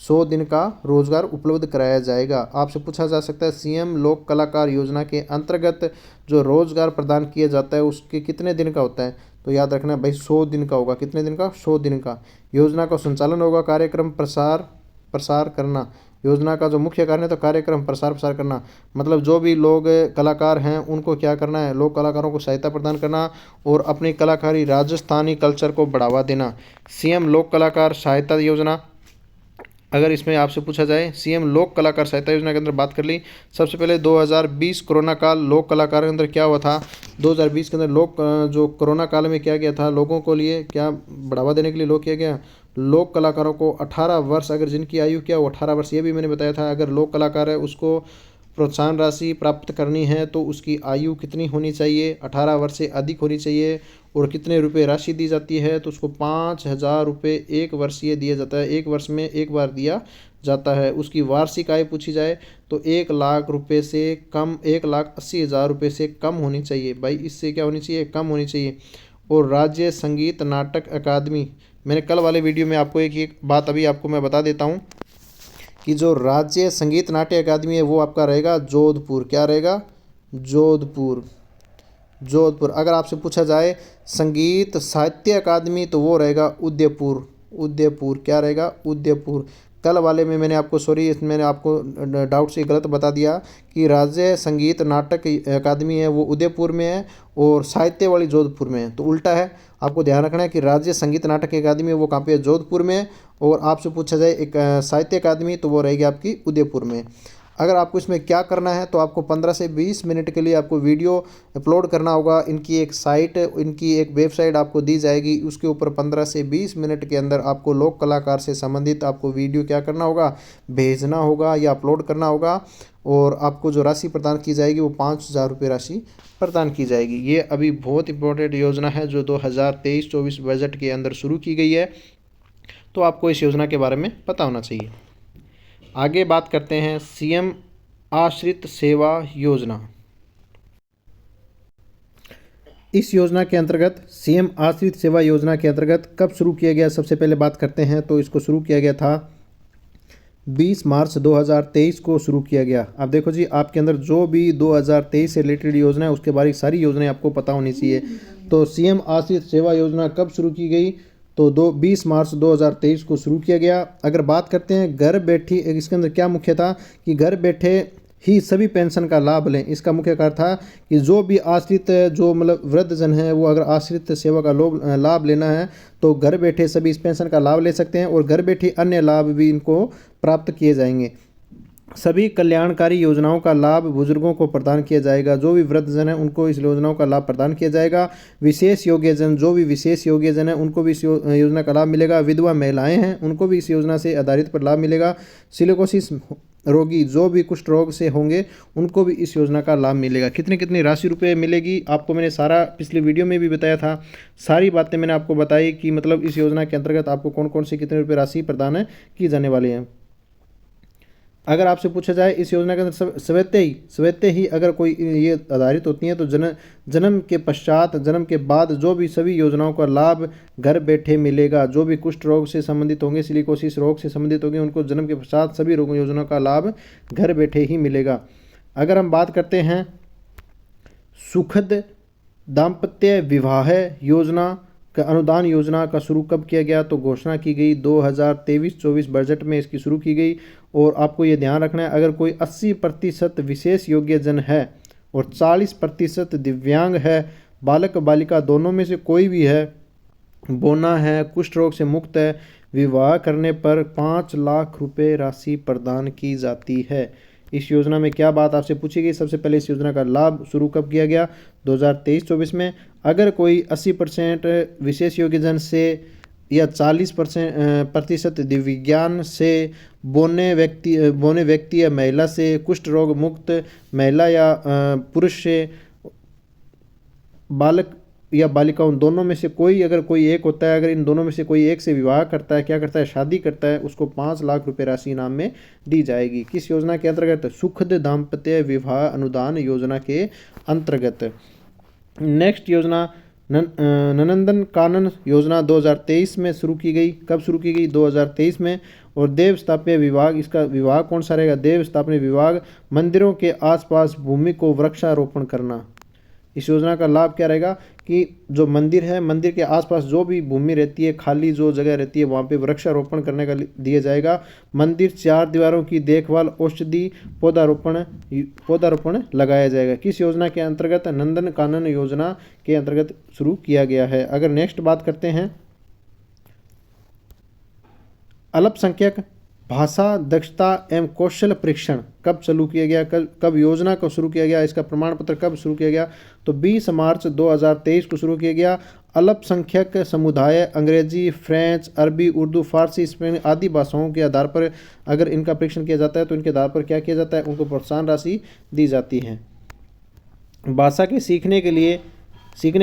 100 दिन का रोजगार उपलब्ध कराया जाएगा। आपसे पूछा जा सकता है सीएम लोक कलाकार योजना के अंतर्गत जो रोजगार प्रदान किया जाता है उसके कितने दिन का होता है, तो याद रखना भाई 100 दिन का होगा। कितने दिन का, 100 दिन का। योजना का संचालन होगा कार्यक्रम प्रसार करना। योजना का जो मुख्य कारण है तो कार्यक्रम प्रसार करना, मतलब जो भी लोग कलाकार हैं उनको क्या करना है, लोक कलाकारों को सहायता प्रदान करना और अपनी कलाकारी राजस्थानी कल्चर को बढ़ावा देना। सीएम लोक कलाकार सहायता योजना, अगर इसमें आपसे पूछा जाए सीएम लोक कलाकार सहायता योजना के अंदर बात कर ली, सबसे पहले 2020 कोरोना काल लोक कलाकार के अंदर क्या हुआ था, 2020 के अंदर जो कोरोना काल में क्या किया था, लोगों को लिए क्या बढ़ावा देने के लिए किया गया, लोक कलाकारों को 18 वर्ष अगर जिनकी आयु क्या हो 18 वर्ष, ये भी मैंने बताया था। अगर लोक कलाकार है उसको प्रोत्साहन राशि प्राप्त करनी है तो उसकी आयु कितनी होनी चाहिए, 18 वर्ष से अधिक होनी चाहिए। और कितने रुपए राशि दी जाती है, तो उसको 5,000 रुपये एक वर्षीय दिया जाता है, एक वर्ष में एक बार दिया जाता है। उसकी वार्षिक आय पूछी जाए तो 1 लाख रुपये से कम, 1,80,000 रुपये से कम होनी चाहिए भाई, इससे क्या होनी चाहिए, कम होनी चाहिए। और राज्य संगीत नाटक अकादमी, मैंने कल वाले वीडियो में आपको एक बात अभी आपको मैं बता देता हूँ कि जो राज्य संगीत नाट्य अकादमी है वो आपका रहेगा जोधपुर। क्या रहेगा, जोधपुर। जोधपुर। अगर आपसे पूछा जाए संगीत साहित्य अकादमी तो वो रहेगा उदयपुर। उदयपुर क्या रहेगा? उदयपुर। कल वाले में मैंने आपको सॉरी इसमें मैंने आपको डाउट से गलत बता दिया कि राज्य संगीत नाटक अकादमी है वो उदयपुर में है और साहित्य वाली जोधपुर में है, तो उल्टा है। आपको ध्यान रखना है कि राज्य संगीत नाटक अकादमी है वो कहाँ पे है? जोधपुर में है। और आपसे पूछा जाए एक साहित्य अकादमी तो वो रहेगी आपकी उदयपुर में। अगर आपको इसमें क्या करना है तो आपको 15 से 20 मिनट के लिए आपको वीडियो अपलोड करना होगा। इनकी एक साइट, इनकी एक वेबसाइट आपको दी जाएगी, उसके ऊपर 15 से 20 मिनट के अंदर आपको लोक कलाकार से संबंधित आपको वीडियो क्या करना होगा? भेजना होगा या अपलोड करना होगा। और आपको जो राशि प्रदान की जाएगी वो 5,000 रुपये राशि प्रदान की जाएगी। ये अभी बहुत इंपॉर्टेंट योजना है जो 2023-24 बजट के अंदर शुरू की गई है, तो आपको इस योजना के बारे में पता होना चाहिए। आगे बात करते हैं सीएम आश्रित सेवा योजना। इस योजना के अंतर्गत सीएम आश्रित सेवा योजना के अंतर्गत कब शुरू किया गया? सबसे पहले बात करते हैं तो इसको शुरू किया गया था 20 मार्च 2023 को शुरू किया गया। अब देखो जी, आपके अंदर जो भी 2023 से रिलेटेड योजना है उसके बारे में सारी योजनाएं आपको पता होनी चाहिए। तो सीएम आश्रित सेवा योजना कब शुरू की गई? तो 20 मार्च 2023 को शुरू किया गया। अगर बात करते हैं घर बैठी, इसके अंदर क्या मुख्य था कि घर बैठे ही सभी पेंशन का लाभ लें। इसका मुख्य कारण था कि जो भी आश्रित जो मतलब वृद्धजन है वो अगर आश्रित सेवा का लाभ लेना है तो घर बैठे सभी इस पेंशन का लाभ ले सकते हैं और घर बैठे अन्य लाभ भी इनको प्राप्त किए जाएंगे। सभी कल्याणकारी योजनाओं का लाभ बुजुर्गों को प्रदान किया जाएगा। जो भी वृद्धजन है उनको इस योजनाओं का लाभ प्रदान किया जाएगा। विशेष योग्यजन, जो भी विशेष योग्यजन है उनको भी इस योजना का लाभ मिलेगा। विधवा महिलाएं हैं उनको भी इस योजना से आधारित पर लाभ मिलेगा। सिलिकोसिस रोगी जो भी कुष्ठ रोग से होंगे उनको भी इस योजना का लाभ मिलेगा। कितनी कितनी राशि रुपये मिलेगी आपको मैंने सारा पिछले वीडियो में भी बताया था। सारी बातें मैंने आपको बताई कि मतलब इस योजना के अंतर्गत आपको कौन कौन सी कितने रुपये राशि प्रदान की जाने वाली है। अगर आपसे पूछा जाए इस योजना के अंदर स्वतः ही अगर कोई ये आधारित होती हैं तो जन्म के पश्चात, जन्म के बाद जो भी सभी योजनाओं का लाभ घर बैठे मिलेगा। जो भी कुष्ठ रोग से संबंधित होंगे, सिलिकोसिस रोग से संबंधित होंगे, उनको जन्म के पश्चात सभी रोग योजनाओं का लाभ घर बैठे ही मिलेगा। अगर हम बात करते हैं सुखद दाम्पत्य विवाह योजना का अनुदान योजना का शुरू कब किया गया? तो घोषणा की गई 2023-24 बजट में इसकी शुरू की गई। और आपको ये ध्यान रखना है अगर कोई 80% विशेष योग्यजन है और 40% दिव्यांग है, बालक बालिका दोनों में से कोई भी है, बोना है, कुष्ठ रोग से मुक्त है, विवाह करने पर 5 लाख रुपए राशि प्रदान की जाती है। इस योजना में क्या बात आपसे पूछी गई? सबसे पहले इस योजना का लाभ शुरू कब किया गया? 2023-24 में। अगर कोई 80% विशेष योग्यजन से या 40% दिव्यांग से, बोने व्यक्ति या महिला से, कुष्ठ रोग मुक्त महिला या पुरुष से, बालक या बालिका, उन दोनों में से कोई अगर कोई एक होता है, अगर इन दोनों में से कोई एक से विवाह करता है, क्या करता है, शादी करता है, उसको 5 लाख रुपए राशि इनाम में दी जाएगी। किस योजना के अंतर्गत? सुखद दाम्पत्य विवाह अनुदान योजना के अंतर्गत। नेक्स्ट योजना नंदन कानन योजना 2023 में शुरू की गई। कब शुरू की गई? 2023 में। और देव स्थापना विभाग, इसका विभाग कौन सा रहेगा? देव स्थापना विभाग। मंदिरों के आसपास भूमि को वृक्षारोपण करना। इस योजना का लाभ क्या रहेगा कि जो मंदिर है, मंदिर के आसपास जो भी भूमि रहती है, खाली जो जगह रहती है, वहाँ पे वृक्षारोपण करने का दिया जाएगा। मंदिर 4 दीवारों की देखभाल, औषधि, पौधारोपण लगाया जाएगा। किस योजना के अंतर्गत? नंदन कानन योजना के अंतर्गत शुरू किया गया है। अगर नेक्स्ट बात करते हैं अल्पसंख्यक भाषा दक्षता एवं कौशल परीक्षण कब चालू किया गया? कब योजना को शुरू किया गया? इसका प्रमाण पत्र कब शुरू किया गया? तो 20 मार्च 2023 को शुरू किया गया। अल्पसंख्यक समुदाय अंग्रेजी, फ्रेंच, अरबी, उर्दू, फारसी, स्पेन आदि भाषाओं के आधार पर अगर इनका परीक्षण किया जाता है तो इनके आधार पर क्या किया जाता है? उनको प्रोत्साहन राशि दी जाती है। भाषा के सीखने के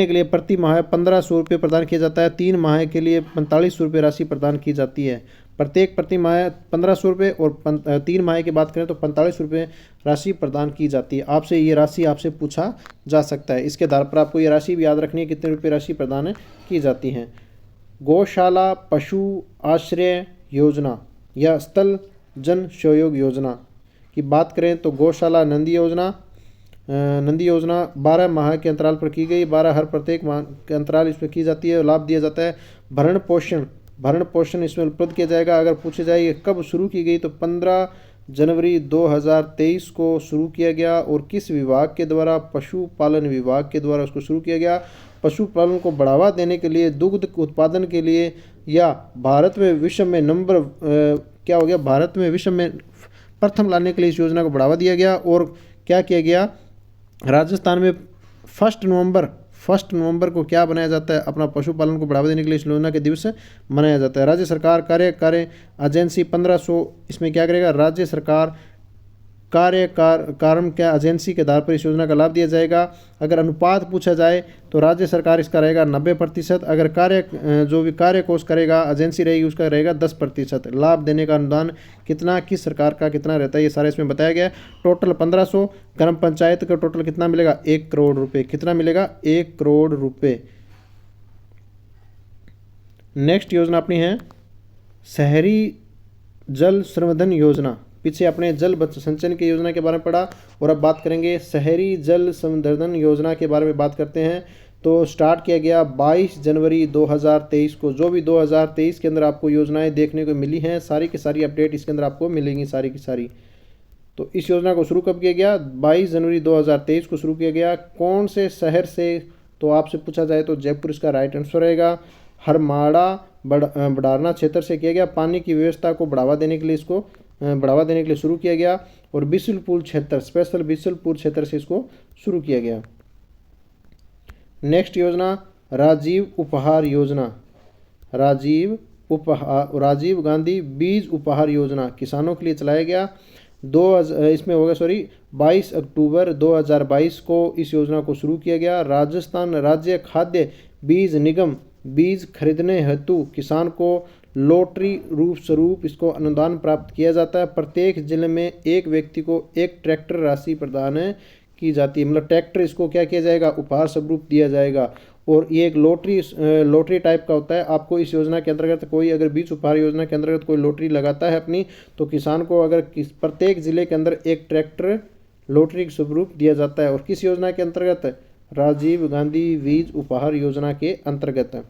लिए प्रति माह 1500 रुपये प्रदान किया जाता है। 3 माह के लिए 4500 रुपये राशि प्रदान की जाती है। प्रत्येक प्रति माह 1500 रुपये और 3 माह की बात करें तो 45 रुपये राशि प्रदान की जाती है। आपसे ये राशि आपसे पूछा जा सकता है। इसके आधार पर आपको ये राशि भी याद रखनी है कितने रुपये राशि प्रदान की जाती हैं। गौशाला पशु आश्रय योजना या स्थल जन सहयोग योजना की बात करें तो गौशाला नंदी योजना, नंदी योजना 12 माह के अंतराल पर की गई, 12 हर प्रत्येक माह के अंतराल इस पर की जाती है, लाभ दिया जाता है। भरण पोषण इसमें उपलब्ध किया जाएगा। अगर पूछे जाए ये कब शुरू की गई तो 15 जनवरी 2023 को शुरू किया गया। और किस विभाग के द्वारा? पशुपालन विभाग के द्वारा उसको शुरू किया गया। पशुपालन को बढ़ावा देने के लिए, दुग्ध उत्पादन के लिए, या भारत में विश्व में क्या हो गया, भारत में विश्व में प्रथम लाने के लिए इस योजना को बढ़ावा दिया गया। और क्या किया गया, राजस्थान में 1 नवंबर को क्या बनाया जाता है, अपना पशुपालन को बढ़ावा देने के लिए इस योजना के दिवस मनाया जाता है। राज्य सरकार कार्य एजेंसी 1500, इसमें क्या करेगा, राज्य सरकार कार्यक्रम क्या एजेंसी के आधार पर इस योजना का लाभ दिया जाएगा। अगर अनुपात पूछा जाए तो राज्य सरकार इसका रहेगा 90%। अगर जो भी कार्य कोष करेगा, एजेंसी रहेगी, उसका रहेगा 10%। लाभ देने का अनुदान कितना, किस सरकार का कितना रहता है, ये सारा इसमें बताया गया है। टोटल 1500। ग्राम पंचायत का टोटल कितना मिलेगा, 1 करोड़ रुपये। कितना मिलेगा, 1 करोड़ रुपये। नेक्स्ट योजना अपनी है शहरी जल संवर्धन योजना। पीछे अपने जल संचयन की योजना के बारे में पढ़ा, और अब बात करेंगे शहरी जल संवर्धन योजना के बारे में बात करते हैं। तो स्टार्ट किया गया 22 जनवरी 2023 को। जो भी 2023 के अंदर आपको योजनाएं देखने को मिली हैं, सारी की सारी अपडेट इसके अंदर आपको मिलेंगी, सारी की सारी। तो इस योजना को शुरू कब किया गया, 22 जनवरी 2023 को शुरू किया गया। कौन से शहर से, तो आपसे पूछा जाए तो जयपुर इसका राइट आंसर रहेगा। हरमाड़ा बड़ारना क्षेत्र से किया गया। पानी की व्यवस्था को बढ़ावा देने के लिए शुरू किया गया। और बिशुलपुर क्षेत्र, स्पेशल बिशुलपुर क्षेत्र से इसको शुरू किया गया। नेक्स्ट योजना राजीव उपहार योजना। राजीव गांधी बीज उपहार योजना किसानों के लिए चलाया गया। 22 अक्टूबर 2022 को इस योजना को शुरू किया गया। राजस्थान राज्य खाद्य बीज निगम बीज खरीदने हेतु किसान को लॉटरी रूप स्वरूप इसको अनुदान प्राप्त किया जाता है। प्रत्येक जिले में एक व्यक्ति को एक ट्रैक्टर राशि प्रदान की जाती है, मतलब ट्रैक्टर इसको क्या किया जाएगा, उपहार स्वरूप दिया जाएगा। और ये एक लॉटरी टाइप का होता है। आपको इस योजना के अंतर्गत कोई अगर बीज उपहार योजना के अंतर्गत कोई लॉटरी लगाता है अपनी, तो किसान को अगर प्रत्येक जिले के अंदर एक ट्रैक्टर लॉटरी स्वरूप दिया जाता है। और किस योजना के अंतर्गत, राजीव गांधी बीज उपहार योजना के अंतर्गत।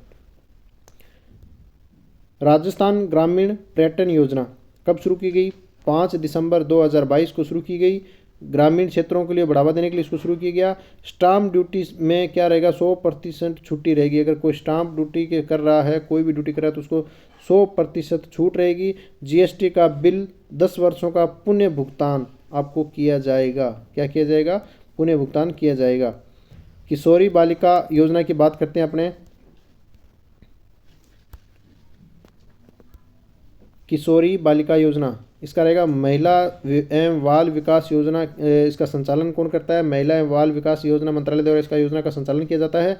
राजस्थान ग्रामीण पर्यटन योजना कब शुरू की गई, 5 दिसंबर 2022 को शुरू की गई। ग्रामीण क्षेत्रों के लिए बढ़ावा देने के लिए इसको शुरू किया गया। स्टाम्प ड्यूटी में क्या रहेगा, 100% छुट्टी रहेगी। अगर कोई स्टाम्प ड्यूटी कर रहा है, कोई भी ड्यूटी कर रहा है, तो उसको 100% छूट रहेगी। जीएसटी का बिल 10 वर्षों का पुनः भुगतान आपको किया जाएगा। क्या किया जाएगा, पुनः भुगतान किया जाएगा। किशोरी बालिका योजना की बात करते हैं अपने। किशोरी बालिका योजना इसका रहेगा महिला एवं बाल विकास योजना। इसका संचालन कौन करता है, महिला एवं बाल विकास योजना मंत्रालय द्वारा इसका योजना का संचालन किया जाता है।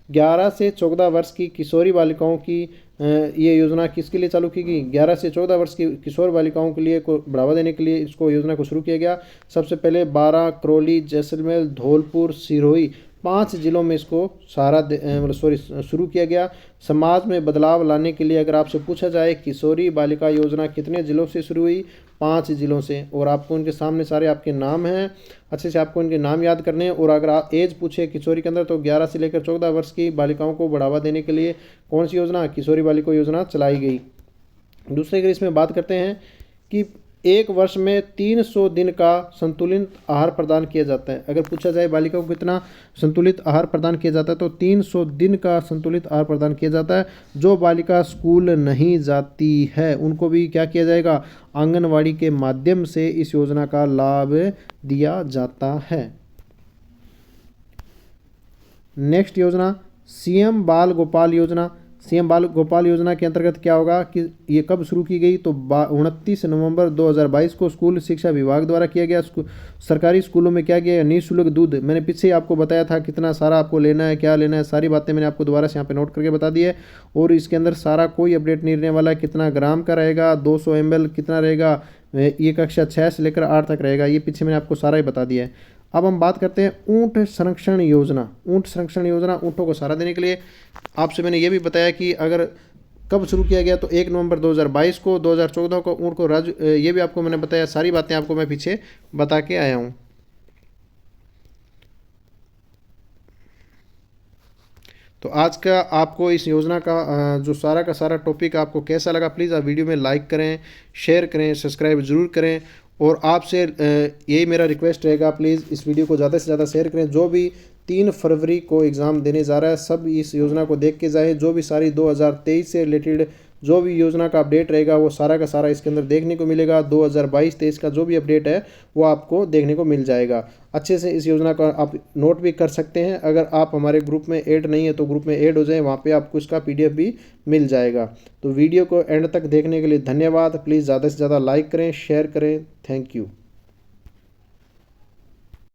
11 से 14 वर्ष की किशोरी बालिकाओं की ये योजना किसके लिए चालू की गई, 11 से 14 वर्ष की किशोर बालिकाओं के लिए को बढ़ावा देने के लिए इसको योजना को शुरू किया गया। सबसे पहले 12, करौली, जैसलमेर, धौलपुर, सिरोही 5 जिलों में इसको शुरू किया गया। समाज में बदलाव लाने के लिए अगर आपसे पूछा जाए किशोरी बालिका योजना कितने जिलों से शुरू हुई, 5 जिलों से। और आपको उनके सामने सारे आपके नाम हैं, अच्छे से आपको इनके नाम याद करने हैं। और अगर आप एज पूछे किशोरी के अंदर, तो 11 से लेकर 14 वर्ष की बालिकाओं को बढ़ावा देने के लिए कौन सी योजना, किशोरी बालिका योजना चलाई गई। दूसरे अगर इसमें बात करते हैं कि एक वर्ष में 300 दिन का संतुलित आहार प्रदान किया जाता है। अगर पूछा जाए बालिकाओं को कितना संतुलित आहार प्रदान किया जाता है, तो 300 दिन का संतुलित आहार प्रदान किया जाता है। जो बालिका स्कूल नहीं जाती है उनको भी क्या किया जाएगा, आंगनवाड़ी के माध्यम से इस योजना का लाभ दिया जाता है। नेक्स्ट योजना सीएम बाल गोपाल योजना। सीएम बाल गोपाल योजना के अंतर्गत क्या होगा कि ये कब शुरू की गई, तो 29 नवंबर 2022 को स्कूल शिक्षा विभाग द्वारा किया गया। सरकारी स्कूलों में क्या किया, निःशुल्क दूध। मैंने पीछे ही आपको बताया था कितना सारा आपको लेना है, क्या लेना है, सारी बातें मैंने आपको दोबारा से यहाँ पे नोट करके बता दी है। और इसके अंदर सारा कोई अपडेट नहीं रहने वाला है। कितना ग्राम का रहेगा, 200 ml कितना रहेगा, ये कक्षा 6 से लेकर 8 तक रहेगा। ये पीछे मैंने आपको सारा ही बता दिया है। अब हम बात करते हैं ऊंट संरक्षण योजना। ऊंट संरक्षण योजना ऊँटों को सहारा देने के लिए आपसे मैंने ये भी बताया कि अगर कब शुरू किया गया, तो 1 नवंबर 2022 को, 2014 को ऊँट को ये भी आपको मैंने बताया। सारी बातें आपको मैं पीछे बता के आया हूँ। तो आज का आपको इस योजना का जो सारा का सारा टॉपिक आपको कैसा लगा, प्लीज़ आप वीडियो में लाइक करें, शेयर करें, सब्सक्राइब ज़रूर करें। और आपसे यही मेरा रिक्वेस्ट रहेगा, प्लीज़ इस वीडियो को ज़्यादा से ज़्यादा शेयर करें। जो भी 3 फरवरी को एग्ज़ाम देने जा रहा है, सब इस योजना को देख के जाए। जो भी सारी 2023 से रिलेटेड जो भी योजना का अपडेट रहेगा वो सारा का सारा इसके अंदर देखने को मिलेगा। 2022-23 का जो भी अपडेट है वो आपको देखने को मिल जाएगा। अच्छे से इस योजना का आप नोट भी कर सकते हैं। अगर आप हमारे ग्रुप में ऐड नहीं है तो ग्रुप में ऐड हो जाएं, वहाँ पे आपको इसका PDF भी मिल जाएगा। तो वीडियो को एंड तक देखने के लिए धन्यवाद। प्लीज़ ज़्यादा से ज़्यादा लाइक करें, शेयर करें। Thank you.